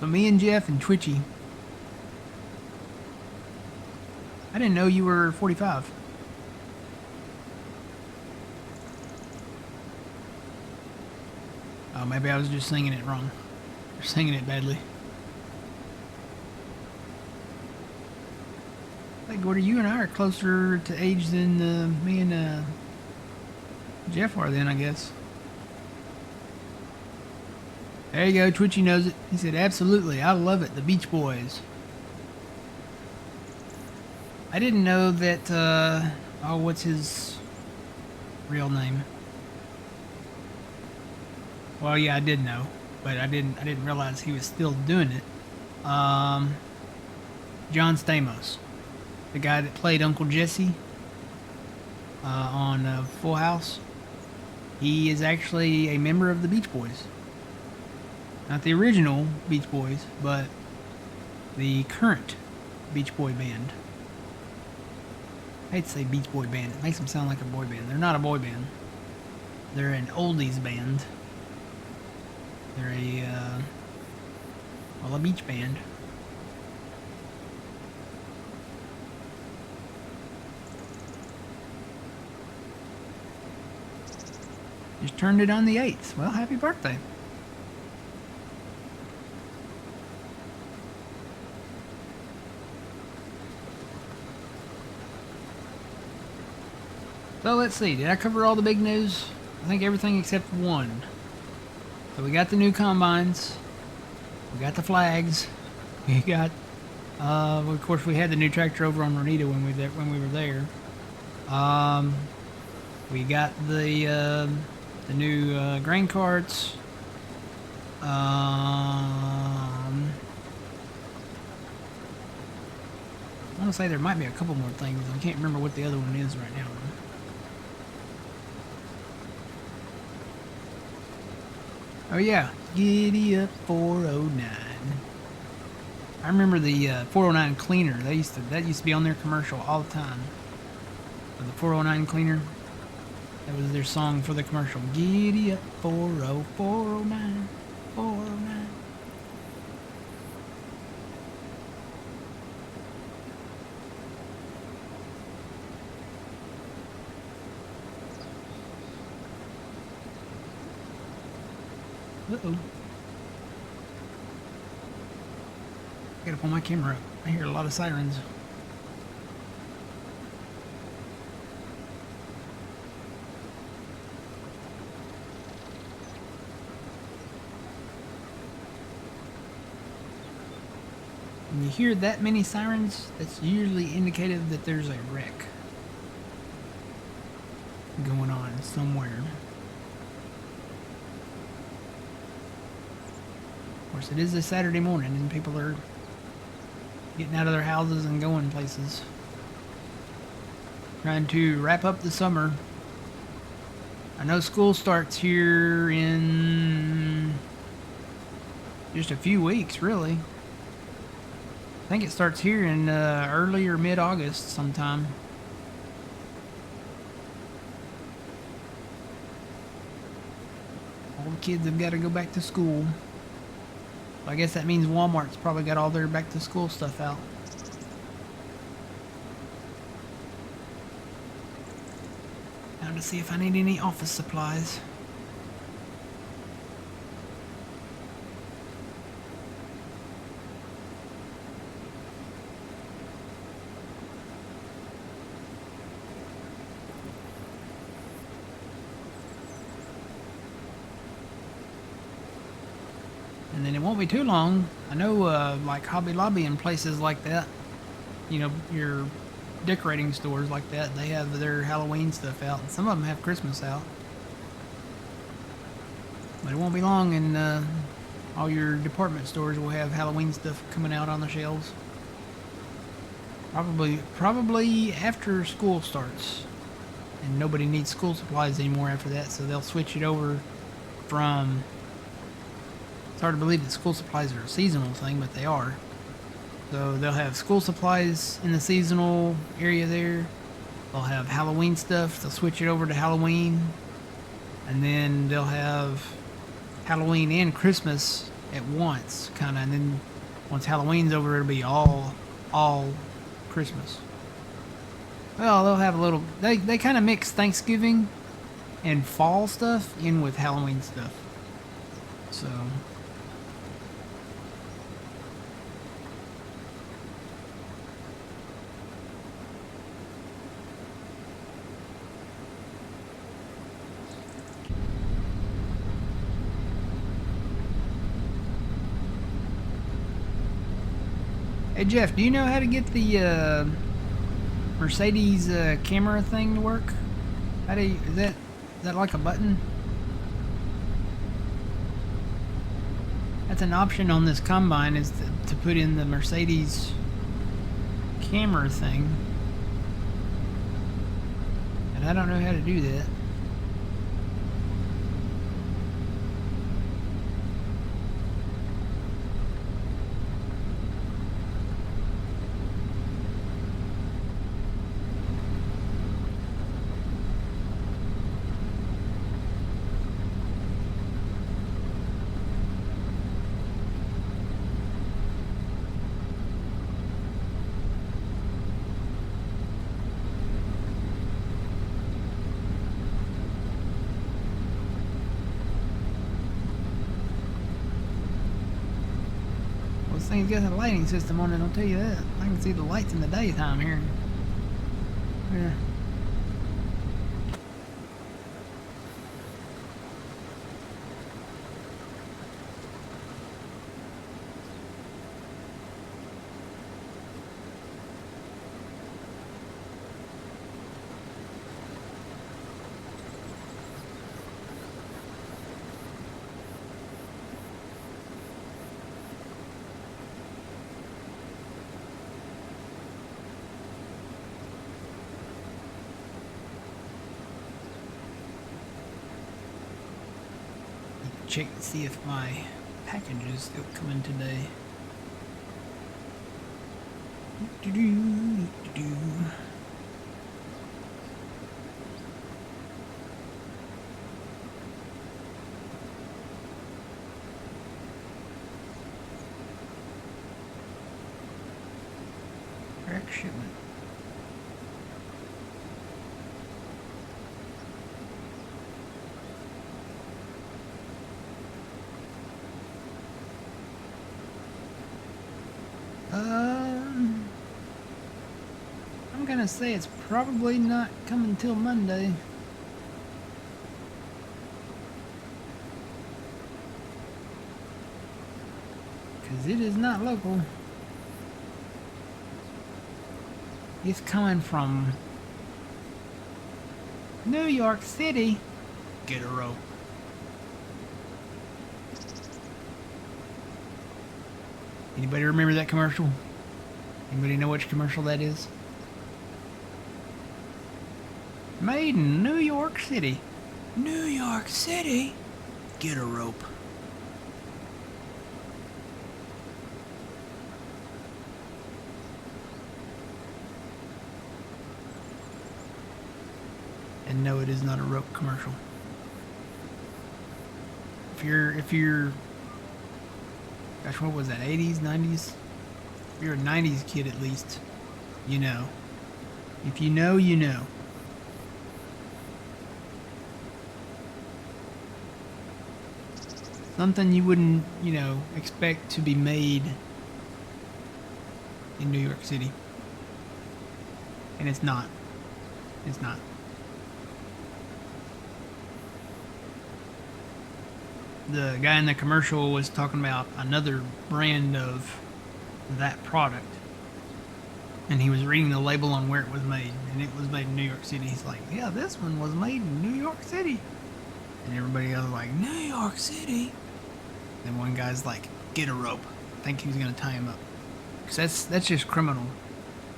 So me and Jeff and Twitchy. I didn't know you were 45. Oh, maybe I was just singing it wrong. Or singing it badly. Like, Gordy, you and I are closer to age than me and Jeff are then, I guess. There you go, Twitchy knows it. He said, absolutely, I love it, the Beach Boys. I didn't know that, oh, what's his real name? Well, yeah, I did know, but I didn't realize he was still doing it. Um, John Stamos, the guy that played Uncle Jesse on Full House. He is actually a member of the Beach Boys. Not the original Beach Boys, but the current Beach Boy band. I hate to say Beach Boy band. It makes them sound like a boy band. They're not a boy band. They're an oldies band. They're a beach band. Just turned it on the 8th. Well, happy birthday. So let's see. Did I cover all the big news? I think everything except one. So we got the new combines. We got the flags. We got, of course, we had the new tractor over on Renita when we were there. We got the new grain carts. I want to say there might be a couple more things. I can't remember what the other one is right now. Oh yeah, Giddy Up 409. I remember the 409 cleaner. That used to be on their commercial all the time. The 409 cleaner. That was their song for the commercial. Giddy up 409, 409. Uh-oh. I gotta pull my camera up. I hear a lot of sirens. When you hear that many sirens, that's usually indicative that there's a wreck going on somewhere. Of course, it is a Saturday morning and people are getting out of their houses and going places. Trying to wrap up the summer. I know school starts here in just a few weeks, really. I think it starts here in early or mid-August sometime. All the kids have got to go back to school. I guess that means Walmart's probably got all their back-to-school stuff out. Now to see if I need any office supplies. And then it won't be too long. I know, like Hobby Lobby and places like that, you know, your decorating stores like that, they have their Halloween stuff out. And some of them have Christmas out. But it won't be long and all your department stores will have Halloween stuff coming out on the shelves. Probably after school starts. And nobody needs school supplies anymore after that, so they'll switch it over from... It's hard to believe that school supplies are a seasonal thing, but they are. So they'll have school supplies in the seasonal area there. They'll have Halloween stuff. They'll switch it over to Halloween. And then they'll have Halloween and Christmas at once, kind of. And then once Halloween's over, it'll be all Christmas. Well, they'll have a little... They kind of mix Thanksgiving and fall stuff in with Halloween stuff. So... Hey Jeff, do you know how to get the Mercedes camera thing to work? How do you, is that like a button? That's an option on this combine, is to put in the Mercedes camera thing. And I don't know how to do that. This thing's got a lighting system on it, I'll tell you that. I can see the lights in the daytime here. Yeah. Check to see if my package is still coming today. Correct shipment. I'm gonna say it's probably not coming till Monday. Cause it is not local. It's coming from New York City. Get a rope. Anybody remember that commercial? Anybody know which commercial that is? Made in New York City. New York City? Get a rope. And no, it is not a rope commercial. If you're gosh, what was that, 80s, 90s? If you're a 90s kid at least, you know. If you know, you know. Something you wouldn't, you know, expect to be made in New York City. And it's not. It's not. The guy in the commercial was talking about another brand of that product. And he was reading the label on where it was made. And it was made in New York City. He's like, yeah, this one was made in New York City. And everybody else was like, New York City? And one guy's like, get a rope. I think he was going to tie him up. Because that's just criminal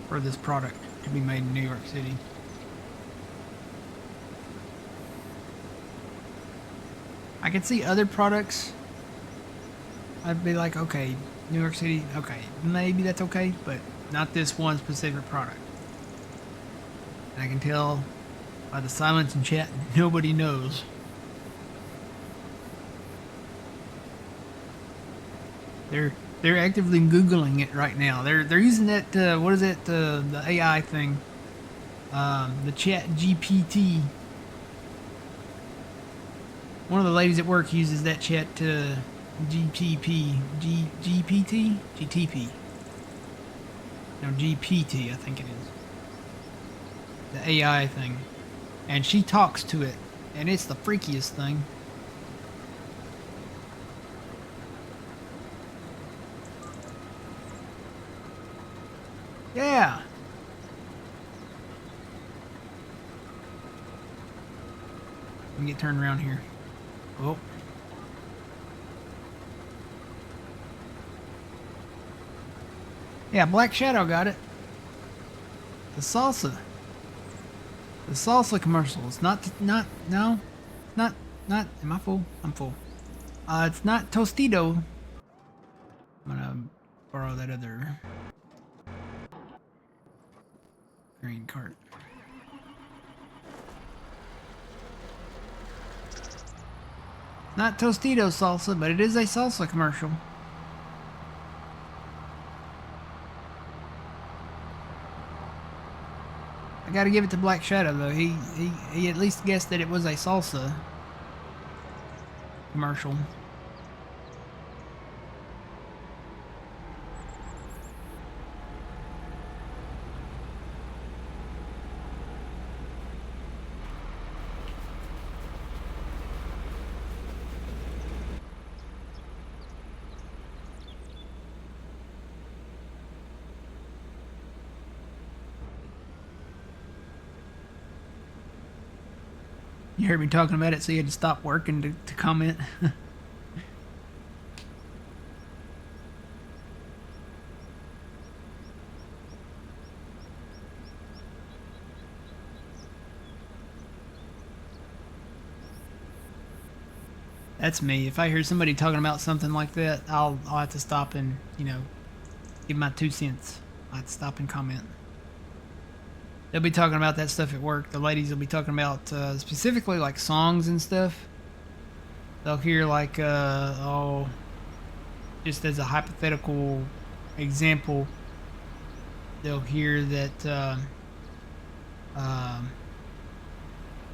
for this product to be made in New York City. I could see other products. I'd be like, okay, New York City, okay, maybe that's okay, but not this one specific product. And I can tell by the silence in chat, nobody knows. They're actively Googling it right now. They're using that, what is it, the AI thing, the Chat GPT. One of the ladies at work uses that Chat GTP. No, GPT, I think it is. The AI thing. And she talks to it, and it's the freakiest thing. Yeah. Let me get turned around here. Oh. Yeah, Black Shadow got it. The salsa. The salsa commercial. It's not, no. Not, am I full? I'm full. It's not Tostito. I'm gonna borrow that other green cart. Not Tostito salsa, but it is a salsa commercial. I gotta give it to Black Shadow though. He at least guessed that it was a salsa commercial. You heard me talking about it, so you had to stop working to comment. That's me. If I hear somebody talking about something like that, I'll have to stop and, you know, give my 2 cents. I'll have to stop and comment. They'll be talking about that stuff at work. The ladies will be talking about specifically like songs and stuff. They'll hear like, oh, just as a hypothetical example, they'll hear that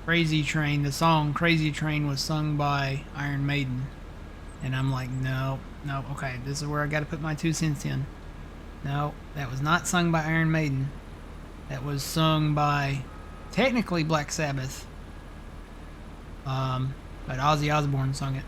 Crazy Train, the song Crazy Train was sung by Iron Maiden. And I'm like, no, okay, this is where I got to put my 2 cents in. No, that was not sung by Iron Maiden. That was sung by, technically, Black Sabbath. But Ozzy Osbourne sung it.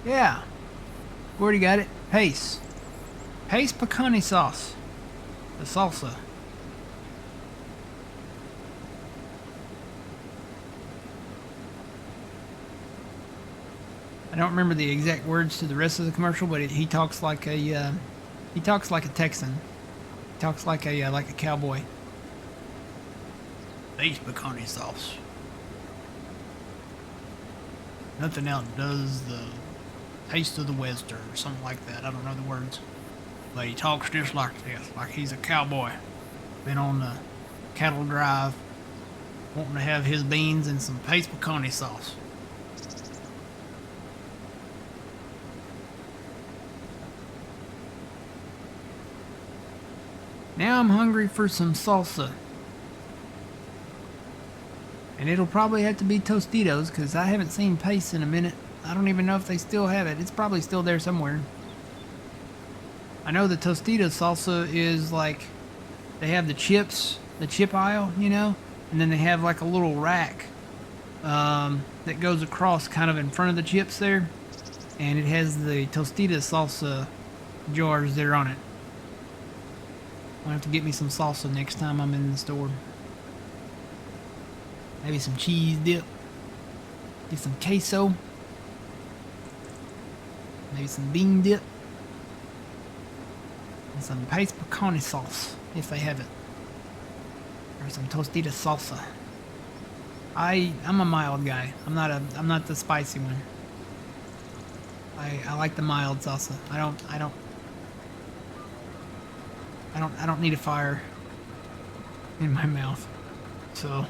Yeah. Already got it. Pace. Pace pecani sauce. The salsa. I don't remember the exact words to the rest of the commercial, but he talks like a Texan. He talks like a cowboy. Pace pecani sauce. Nothing outdoes the taste of the Western or something like that. I don't know the words, but he talks just like this, like he's a cowboy. Been on the cattle drive, wanting to have his beans and some pace pecani sauce. Now I'm hungry for some salsa. And it'll probably have to be Tostitos, because I haven't seen Pace in a minute. I don't even know if they still have it. It's probably still there somewhere. I know the Tostitos salsa is like, they have the chips, the chip aisle, you know? And then they have like a little rack that goes across kind of in front of the chips there. And it has the Tostitos salsa jars there on it. I'll have to get me some salsa next time I'm in the store. Maybe some cheese dip. Get some queso. Maybe some bean dip. And some pace pecani sauce, if they have it. Or some Tostitos salsa. I'm a mild guy. I'm not the spicy one. I like the mild salsa. I don't need a fire in my mouth. So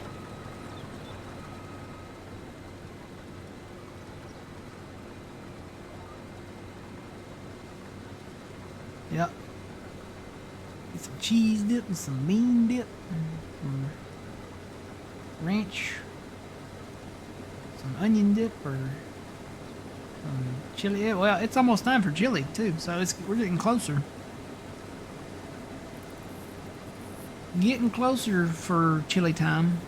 yep. Get some cheese dip and some bean dip. Some ranch. Some onion dip or some chili. Yeah, well, it's almost time for chili too, so we're getting closer. Getting closer for chili time.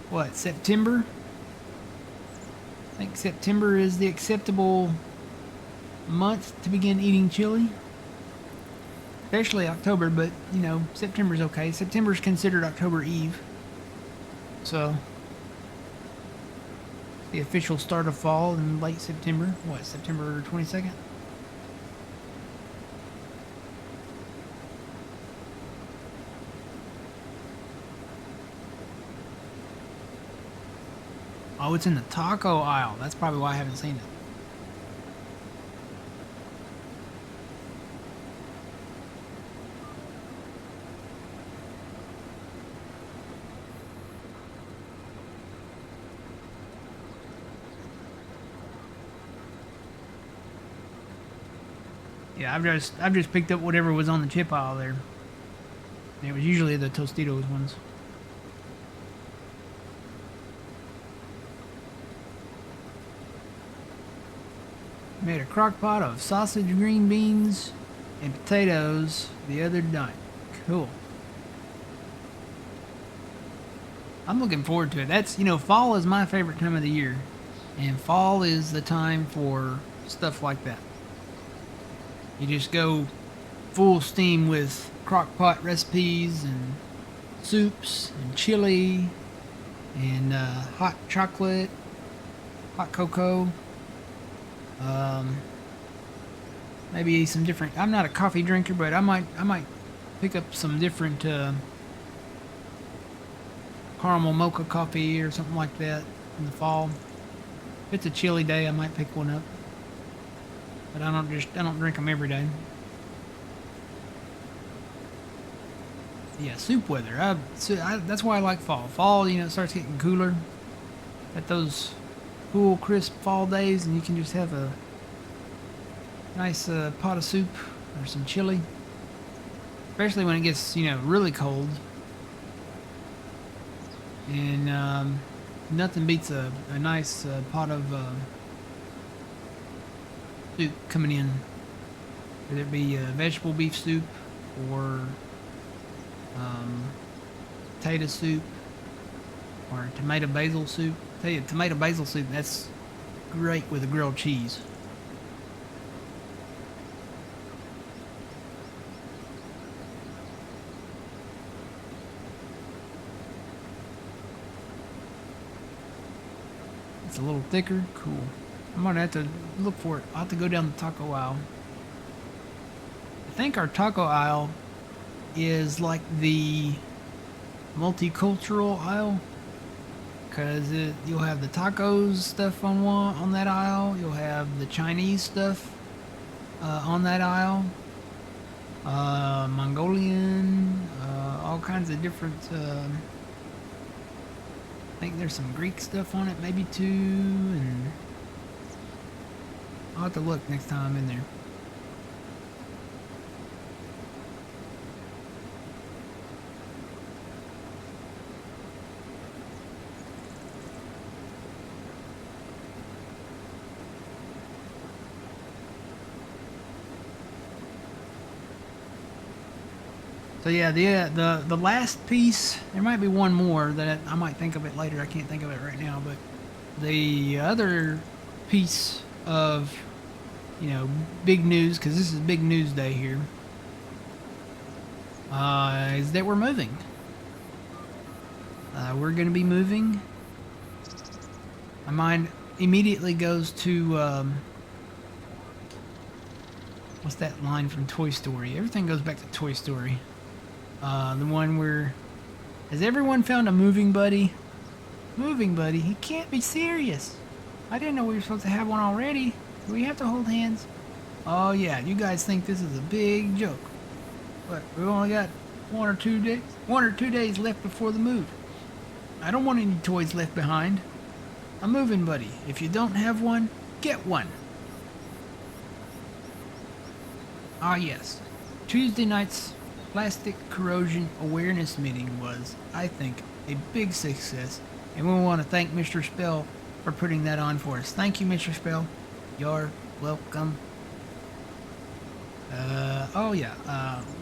What, September? think September is the acceptable month to begin eating chili. Especially October, but, you know, September's okay. September's considered October Eve. So, the official start of fall in late September. What, September 22nd? Oh, it's in the taco aisle. That's probably why I haven't seen it. Yeah, I've just picked up whatever was on the chip aisle there. And it was usually the Tostitos ones. Made a crock pot of sausage, green beans, and potatoes the other night. Cool. I'm looking forward to it. That's, you know, fall is my favorite time of the year. And fall is the time for stuff like that. You just go full steam with crock pot recipes and soups and chili and hot chocolate, hot cocoa. Maybe some different. I'm not a coffee drinker, but I might pick up some different caramel mocha coffee or something like that in the fall. If it's a chilly day, I might pick one up. But I don't drink them every day. Yeah, soup weather. That's why I like fall. Fall, you know, it starts getting cooler. At those cool, crisp fall days, and you can just have a nice pot of soup or some chili. Especially when it gets, you know, really cold. And nothing beats a nice pot of soup coming in. Whether it be vegetable beef soup or potato soup or tomato basil soup. I tell you, tomato basil soup, that's great with a grilled cheese. It's a little thicker. Cool. I'm gonna have to look for it. I'll have to go down the taco aisle. I think our taco aisle is like the multicultural aisle, because you'll have the tacos stuff on that aisle. You'll have the Chinese stuff on that aisle. Mongolian, all kinds of different. I think there's some Greek stuff on it, maybe too, and I'll have to look next time I'm in there. So yeah, the last piece, there might be one more that I might think of it later. I can't think of it right now, but the other piece of, you know, big news, because this is big news day here, is that we're moving. We're going to be moving. My mind immediately goes to what's that line from Toy Story? Everything goes back to Toy Story. The one where, has everyone found a moving buddy? Moving buddy? He can't be serious. I didn't know we were supposed to have one already. Do we have to hold hands? Oh yeah, you guys think this is a big joke. But we've only got 1 or 2 days left before the move. I don't want any toys left behind. A moving buddy. If you don't have one, get one. Ah yes. Tuesday night's plastic corrosion awareness meeting was, I think, a big success, and we want to thank Mr. Spell for putting that on for us. Thank you, Mr. Spell. You're welcome. Oh yeah,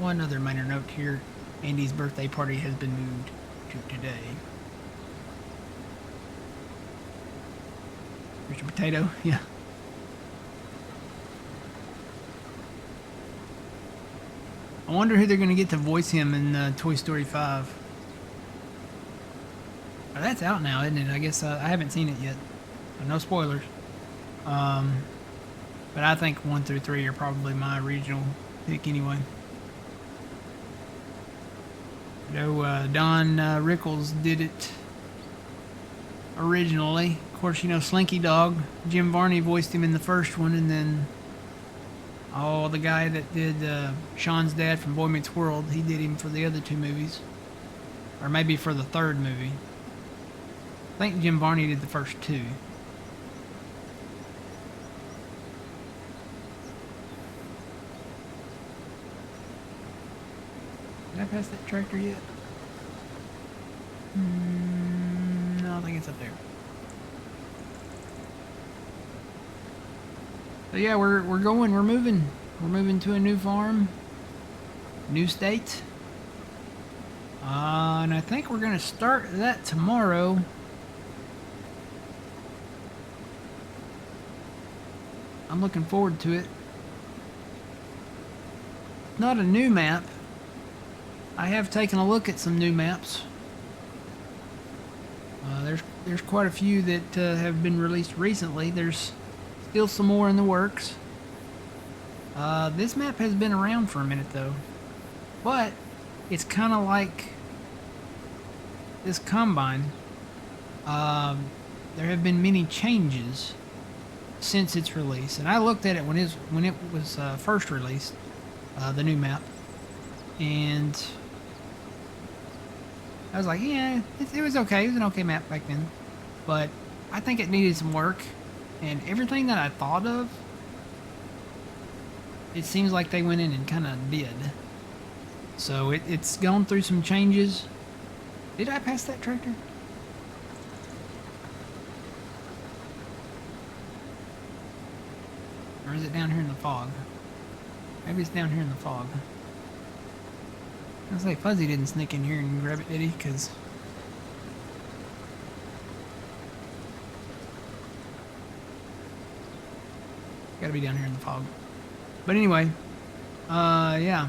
one other minor note here. Andy's birthday party has been moved to today. Mr. Potato, yeah. I wonder who they're going to get to voice him in Toy Story 5. Oh, that's out now, isn't it? I guess I haven't seen it yet. So no spoilers. But I think 1 through 3 are probably my original pick anyway. Don Rickles did it originally. Of course, Slinky Dog. Jim Varney voiced him in the first one, and then the guy that did Sean's dad from Boy Meets World, he did him for the other 2 movies. Or maybe for the 3rd movie. I think Jim Varney did the first 2. Did I pass that tractor yet? No, I think it's up there. So yeah, we're moving. We're moving to a new farm, new state. And I think we're gonna start that tomorrow. I'm looking forward to it. Not a new map. I have taken a look at some new maps. There's quite a few that have been released recently. There's still some more in the works. This map has been around for a minute though, but it's kind of like this Combine. There have been many changes since its release, and I looked at it when it was first released, the new map, and I was like, yeah, it was okay. It was an okay map back then, but I think it needed some work, and everything that I thought of, it seems like they went in and kind of did. So it's gone through some changes. Did I pass that tractor? Or is it down here in the fog? Maybe it's down here in the fog. I was like, Fuzzy didn't sneak in here and grab it, did he? Because gotta be down here in the fog. But anyway, yeah.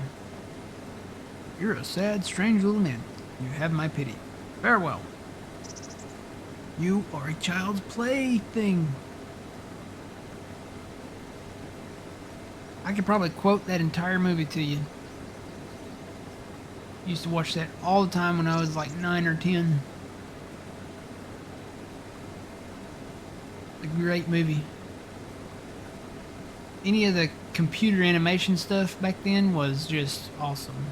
You're a sad, strange little man. You have my pity. Farewell. You are a child's plaything. I could probably quote that entire movie to you. Used to watch that all the time when I was like 9 or 10. A great movie. Any of the computer animation stuff back then was just awesome.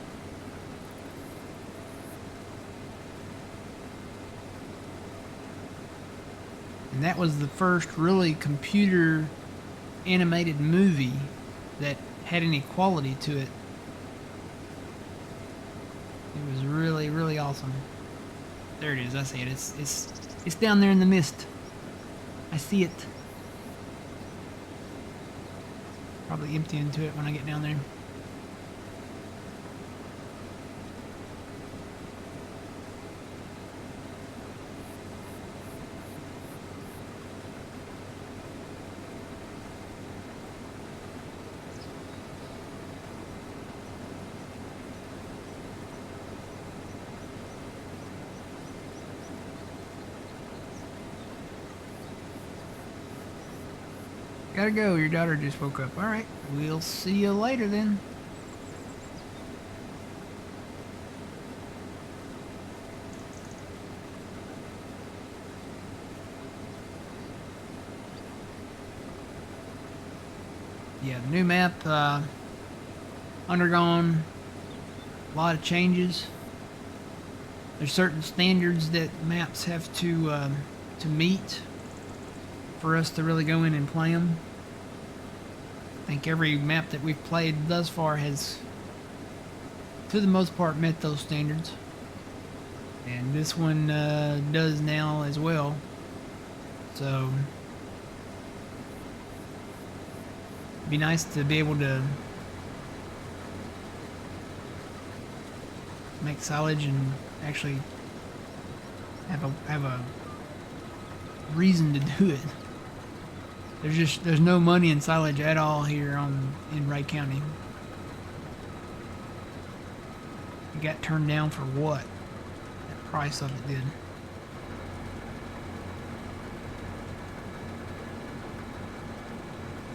And that was the first really computer animated movie that had any quality to it. It was really, really awesome. There it is. I see it. It's down there in the mist. I see it. Probably empty into it when I get down there. Gotta go, your daughter just woke up. Alright, we'll see you later then. Yeah, the new map, undergone a lot of changes. There's certain standards that maps have to meet for us to really go in and play them. I think every map that we've played thus far has, to the most part, met those standards. And this one does now as well. So, it'd be nice to be able to make silage and actually have a reason to do it. There's no money in silage at all here in Ray County. It got turned down for what? The price of it did.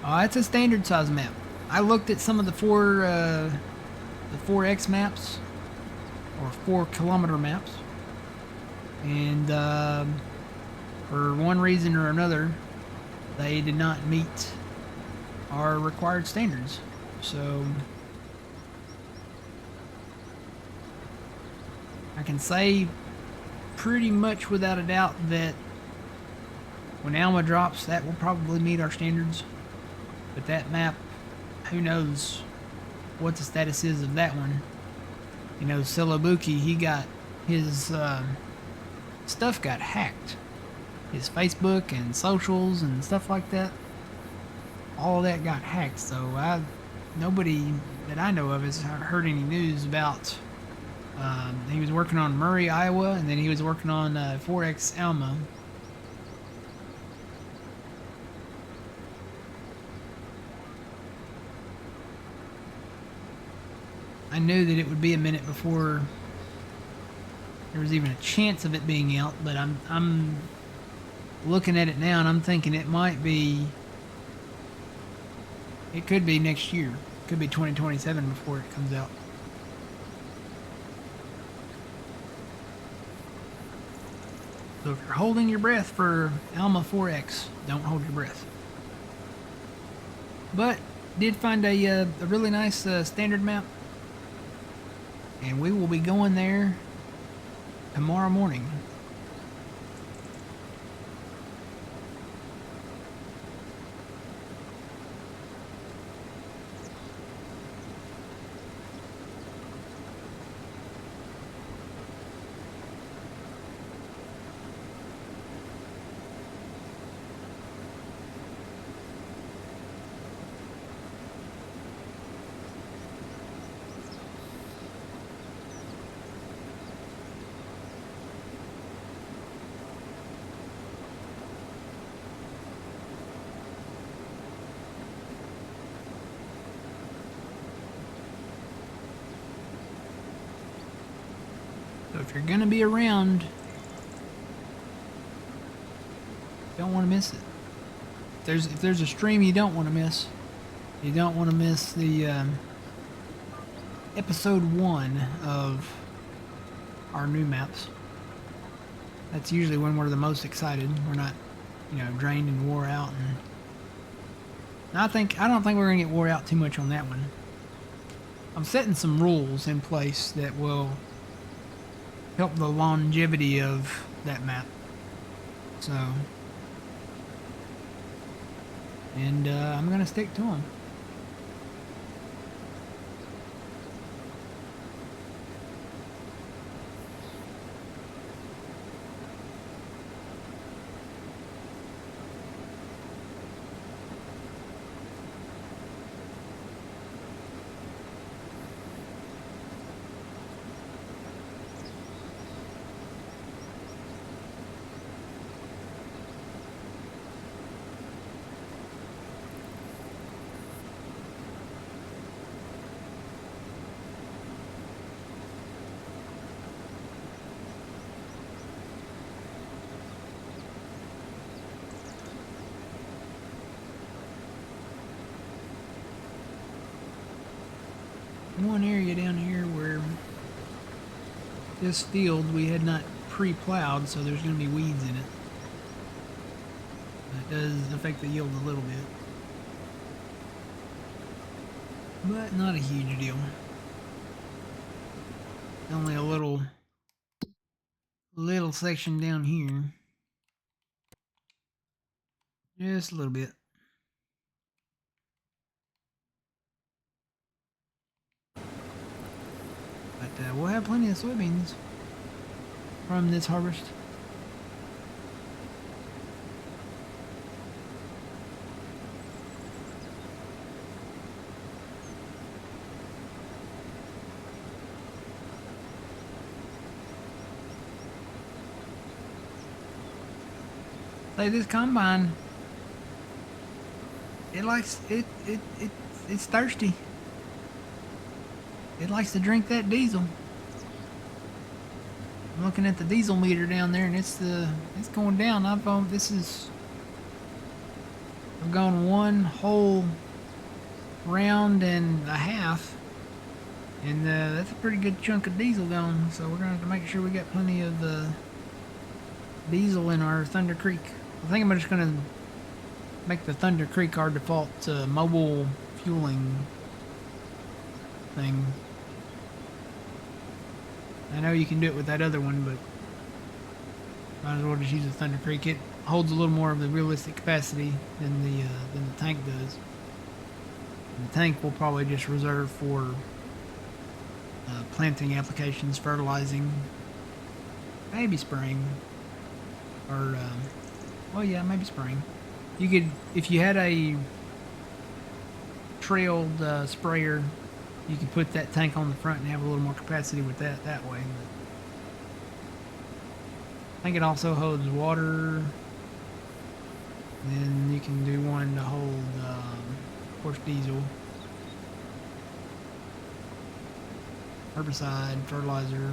It's a standard size map. I looked at some of the 4X maps or 4 kilometer maps, and for one reason or another, they did not meet our required standards. So I can say pretty much without a doubt that when Alma drops, that will probably meet our standards. But that map, who knows what the status is of that one. You know, Silabuki, he got his stuff got hacked. His Facebook and socials and stuff like that. All of that got hacked. So nobody that I know of has heard any news about. He was working on Murray, Iowa, and then he was working on 4X Alma. I knew that it would be a minute before there was even a chance of it being out, but I'm looking at it now and I'm thinking it could be next year. It could be 2027 before it comes out. So if you're holding your breath for Alma 4X, don't hold your breath. But did find a really nice standard map. And we will be going there tomorrow morning. So if you're gonna be around, don't want to miss it. If there's a stream you don't want to miss, you don't want to miss the episode 1 of our new maps. That's usually when we're the most excited. We're not, drained and wore out. And I don't think we're gonna get wore out too much on that one. I'm setting some rules in place that will help the longevity of that map. So, and I'm gonna stick to them. One area down here where this field we had not pre-plowed, so there's going to be weeds in it. That does affect the yield a little bit, but not a huge deal. Only a little section down here, just a little bit. But we'll have plenty of soybeans from this harvest. Like this combine, it's thirsty. It likes to drink that diesel. I'm looking at the diesel meter down there, and it's going down. I've gone one whole round and a half, and that's a pretty good chunk of diesel gone. So we're gonna have to make sure we got plenty of diesel in our Thunder Creek. I think I'm just gonna make the Thunder Creek our default mobile fueling thing. I know you can do it with that other one, but might as well just use the Thunder Creek. It holds a little more of the realistic capacity than the tank does. And the tank will probably just reserve for planting applications, fertilizing, maybe spraying, or well, yeah, maybe spraying. You could, if you had a trailed sprayer, you could put that tank on the front and have a little more capacity with that way. But I think it also holds water. Then you can do one to hold, of course, diesel, herbicide, fertilizer.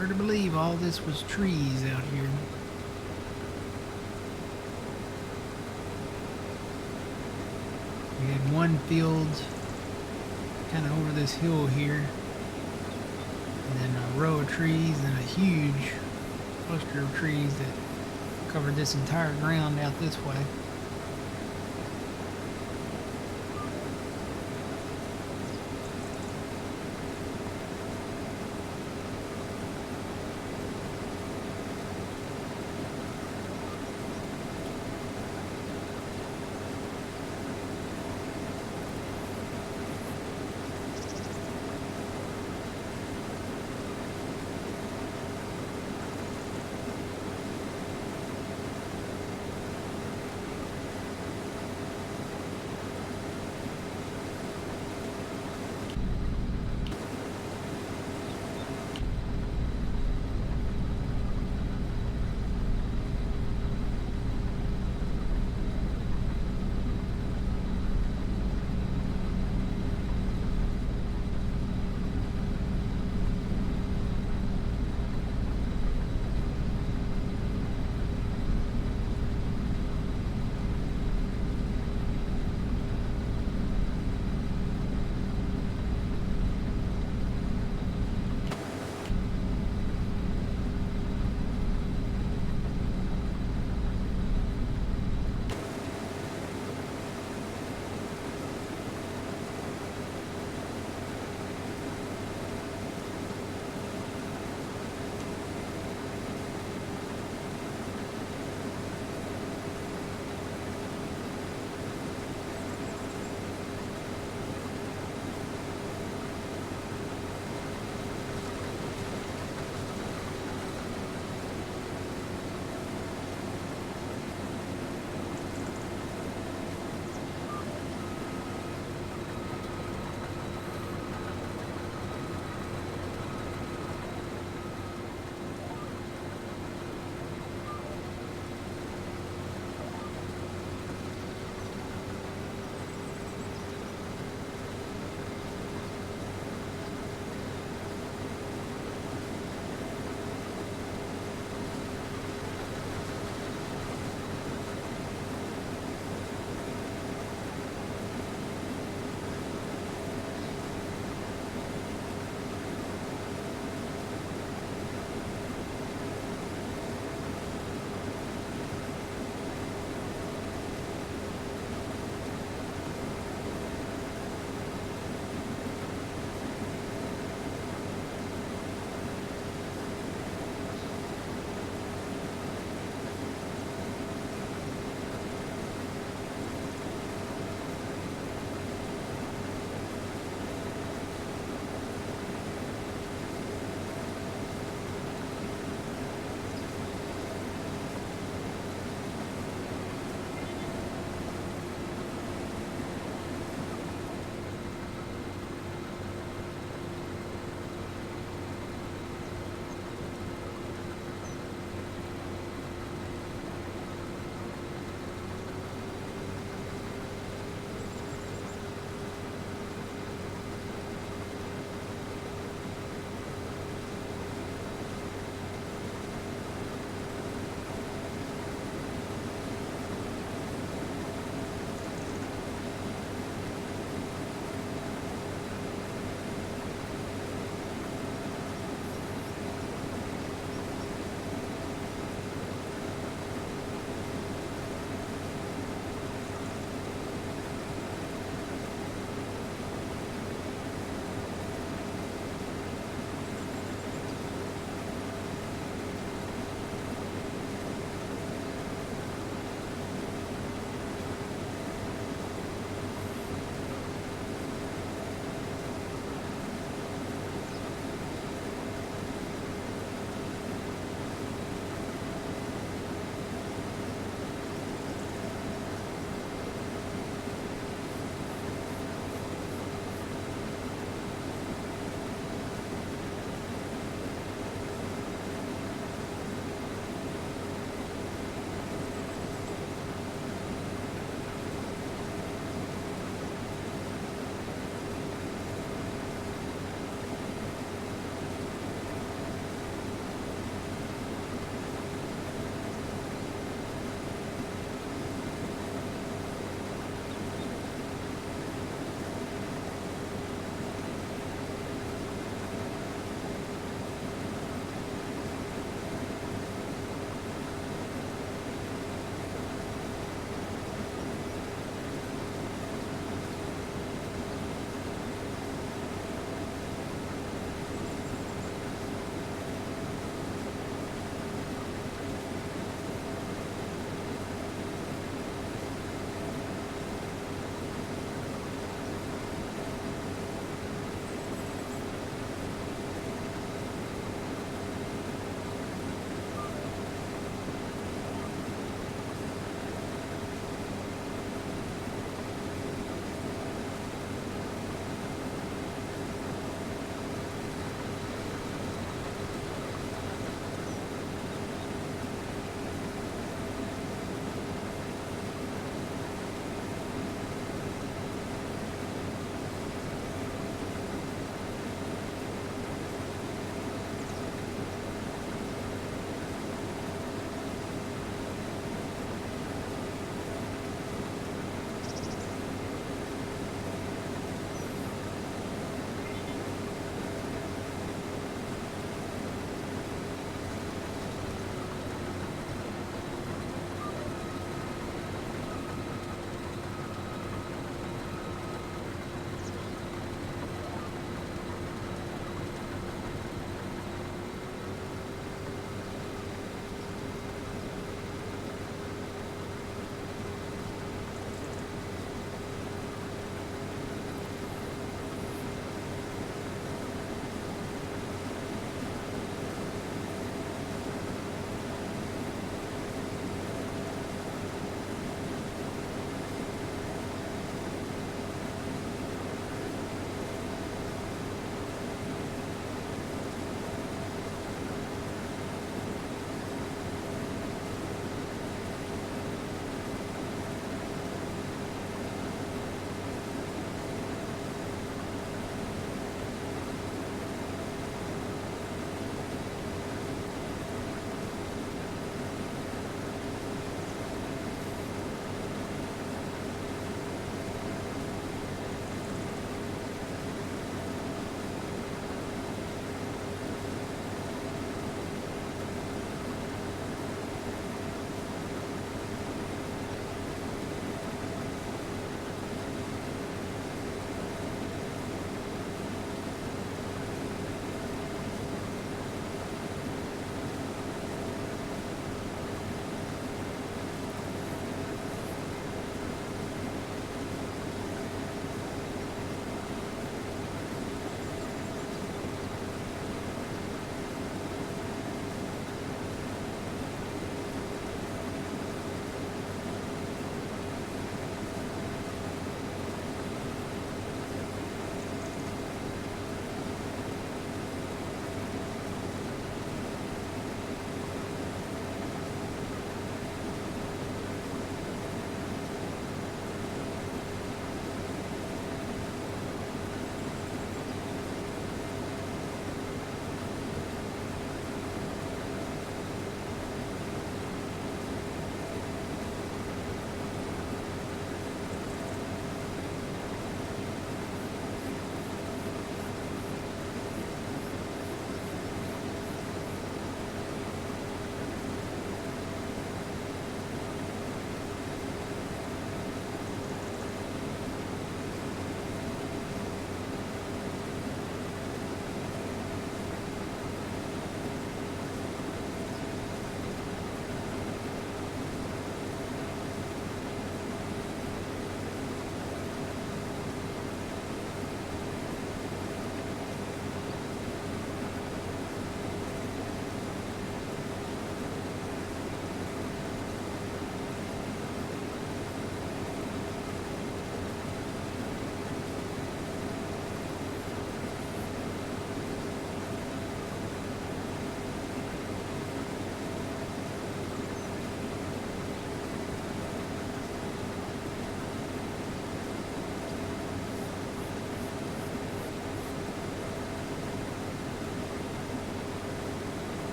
hard to believe all this was trees out here. We had one field kind of over this hill here, and then a row of trees and a huge cluster of trees that covered this entire ground out this way.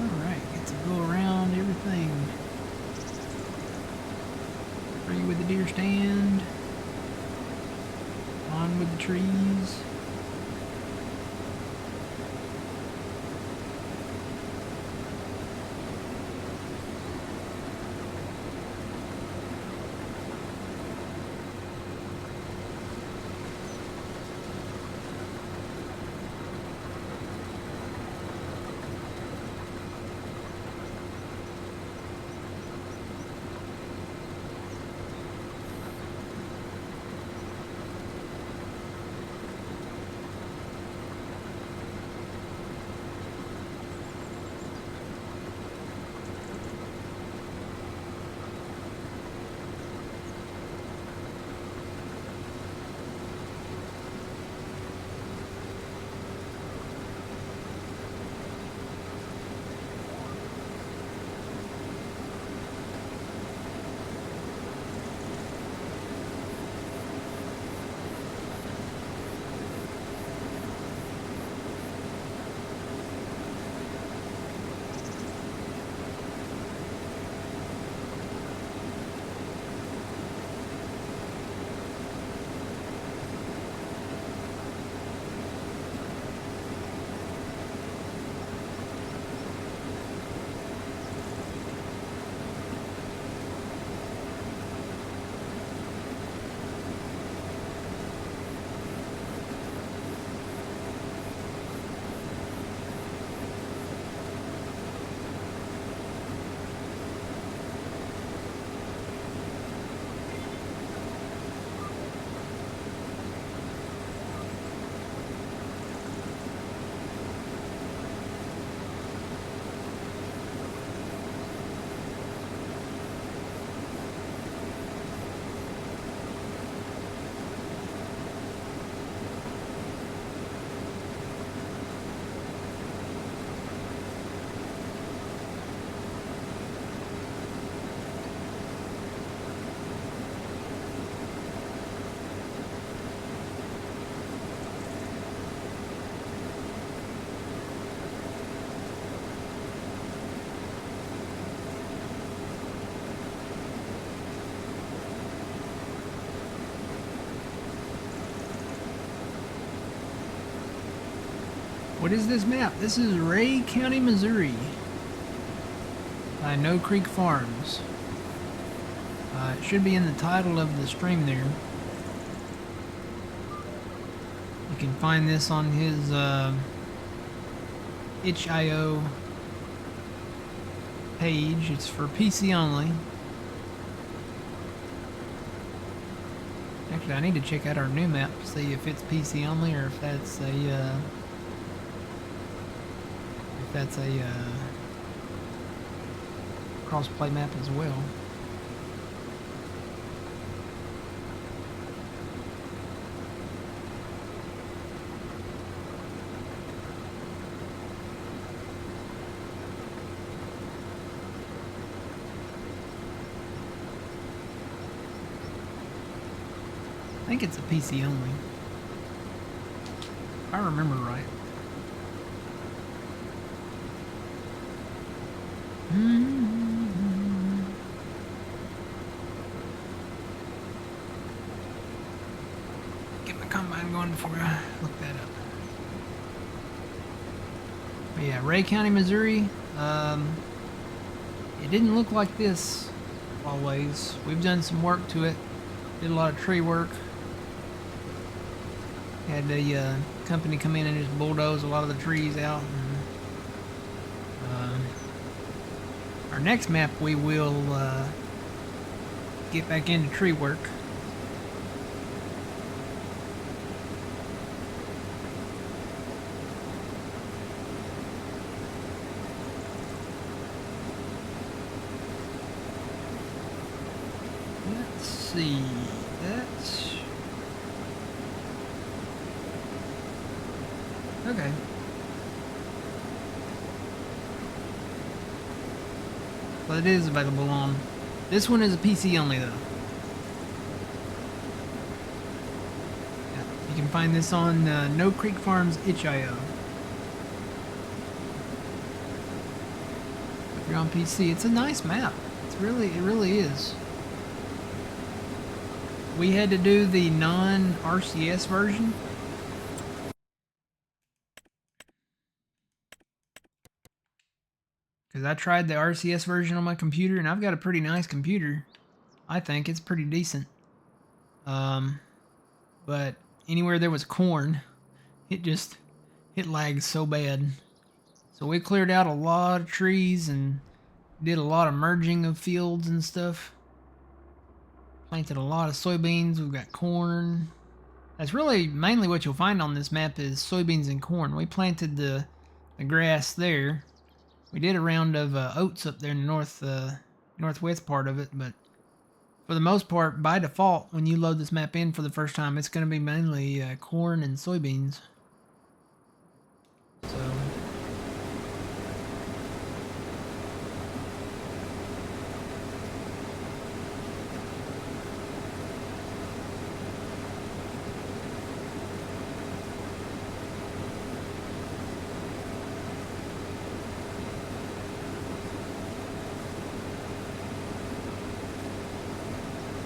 Alright, get to go around everything. Free with the deer stand. On with the trees. What is this map? This is Ray County, Missouri. By No Creek Farms. It should be in the title of the stream there. You can find this on his itch.io page. It's for PC only. Actually, I need to check out our new map to see if it's PC only or if that's a cross-play map as well. I think it's a PC only, if I remember right. Get my combine going before I look that up. But yeah, Ray County, Missouri. It didn't look like this always. We've done some work to it. Did a lot of tree work. Had a company come in and just bulldoze a lot of the trees out. And, our next map we will get back into tree work. Let's see. That's okay. Well, it is available on. This one is a PC only though. Yeah, you can find this on No Creek Farms itch.io. you're on PC. It's a nice map. It really is. We had to do the non-RCS version. Because I tried the RCS version on my computer, and I've got a pretty nice computer. I think it's pretty decent. But anywhere there was corn, it lagged so bad. So we cleared out a lot of trees and did a lot of merging of fields and stuff. Planted a lot of soybeans. We've got corn. That's really mainly what you'll find on this map is soybeans and corn. We planted the grass there. We did a round of oats up there in the northwest part of it, but for the most part, by default, when you load this map in for the first time, it's going to be mainly corn and soybeans. So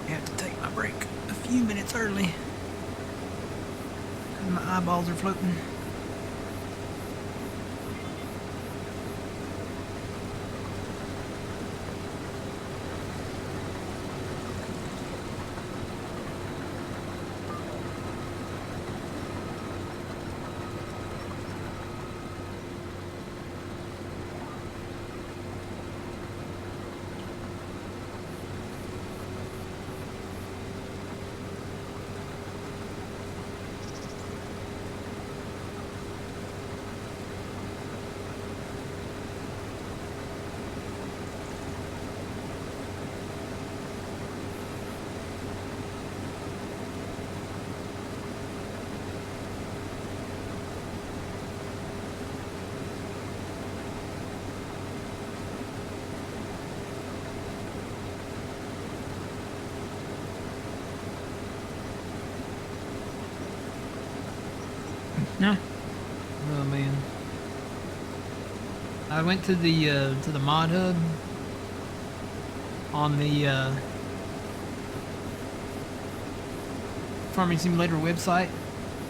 I have to take my break a few minutes early. My eyeballs are floating. No. Oh man. I went to the mod hub on the Farming Simulator website,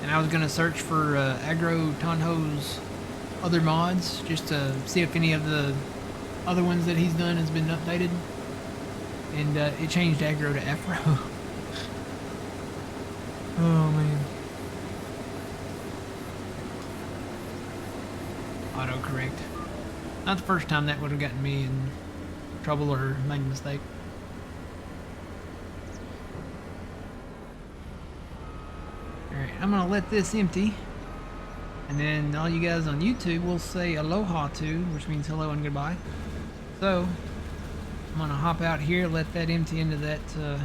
and I was gonna search for Agro Tonho's other mods just to see if any of the other ones that he's done has been updated, and it changed Agro to Afro. Oh man. Autocorrect. Not the first time that would have gotten me in trouble or made a mistake. Alright, I'm gonna let this empty. And then all you guys on YouTube will say aloha to, which means hello and goodbye. So, I'm gonna hop out here, let that empty into that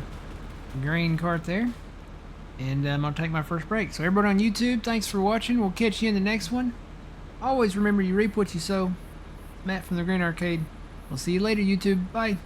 grain cart there. And I'm gonna take my first break. So everybody on YouTube, thanks for watching. We'll catch you in the next one. Always remember, you reap what you sow. Matt from the Green Arcade. We'll see you later, YouTube. Bye.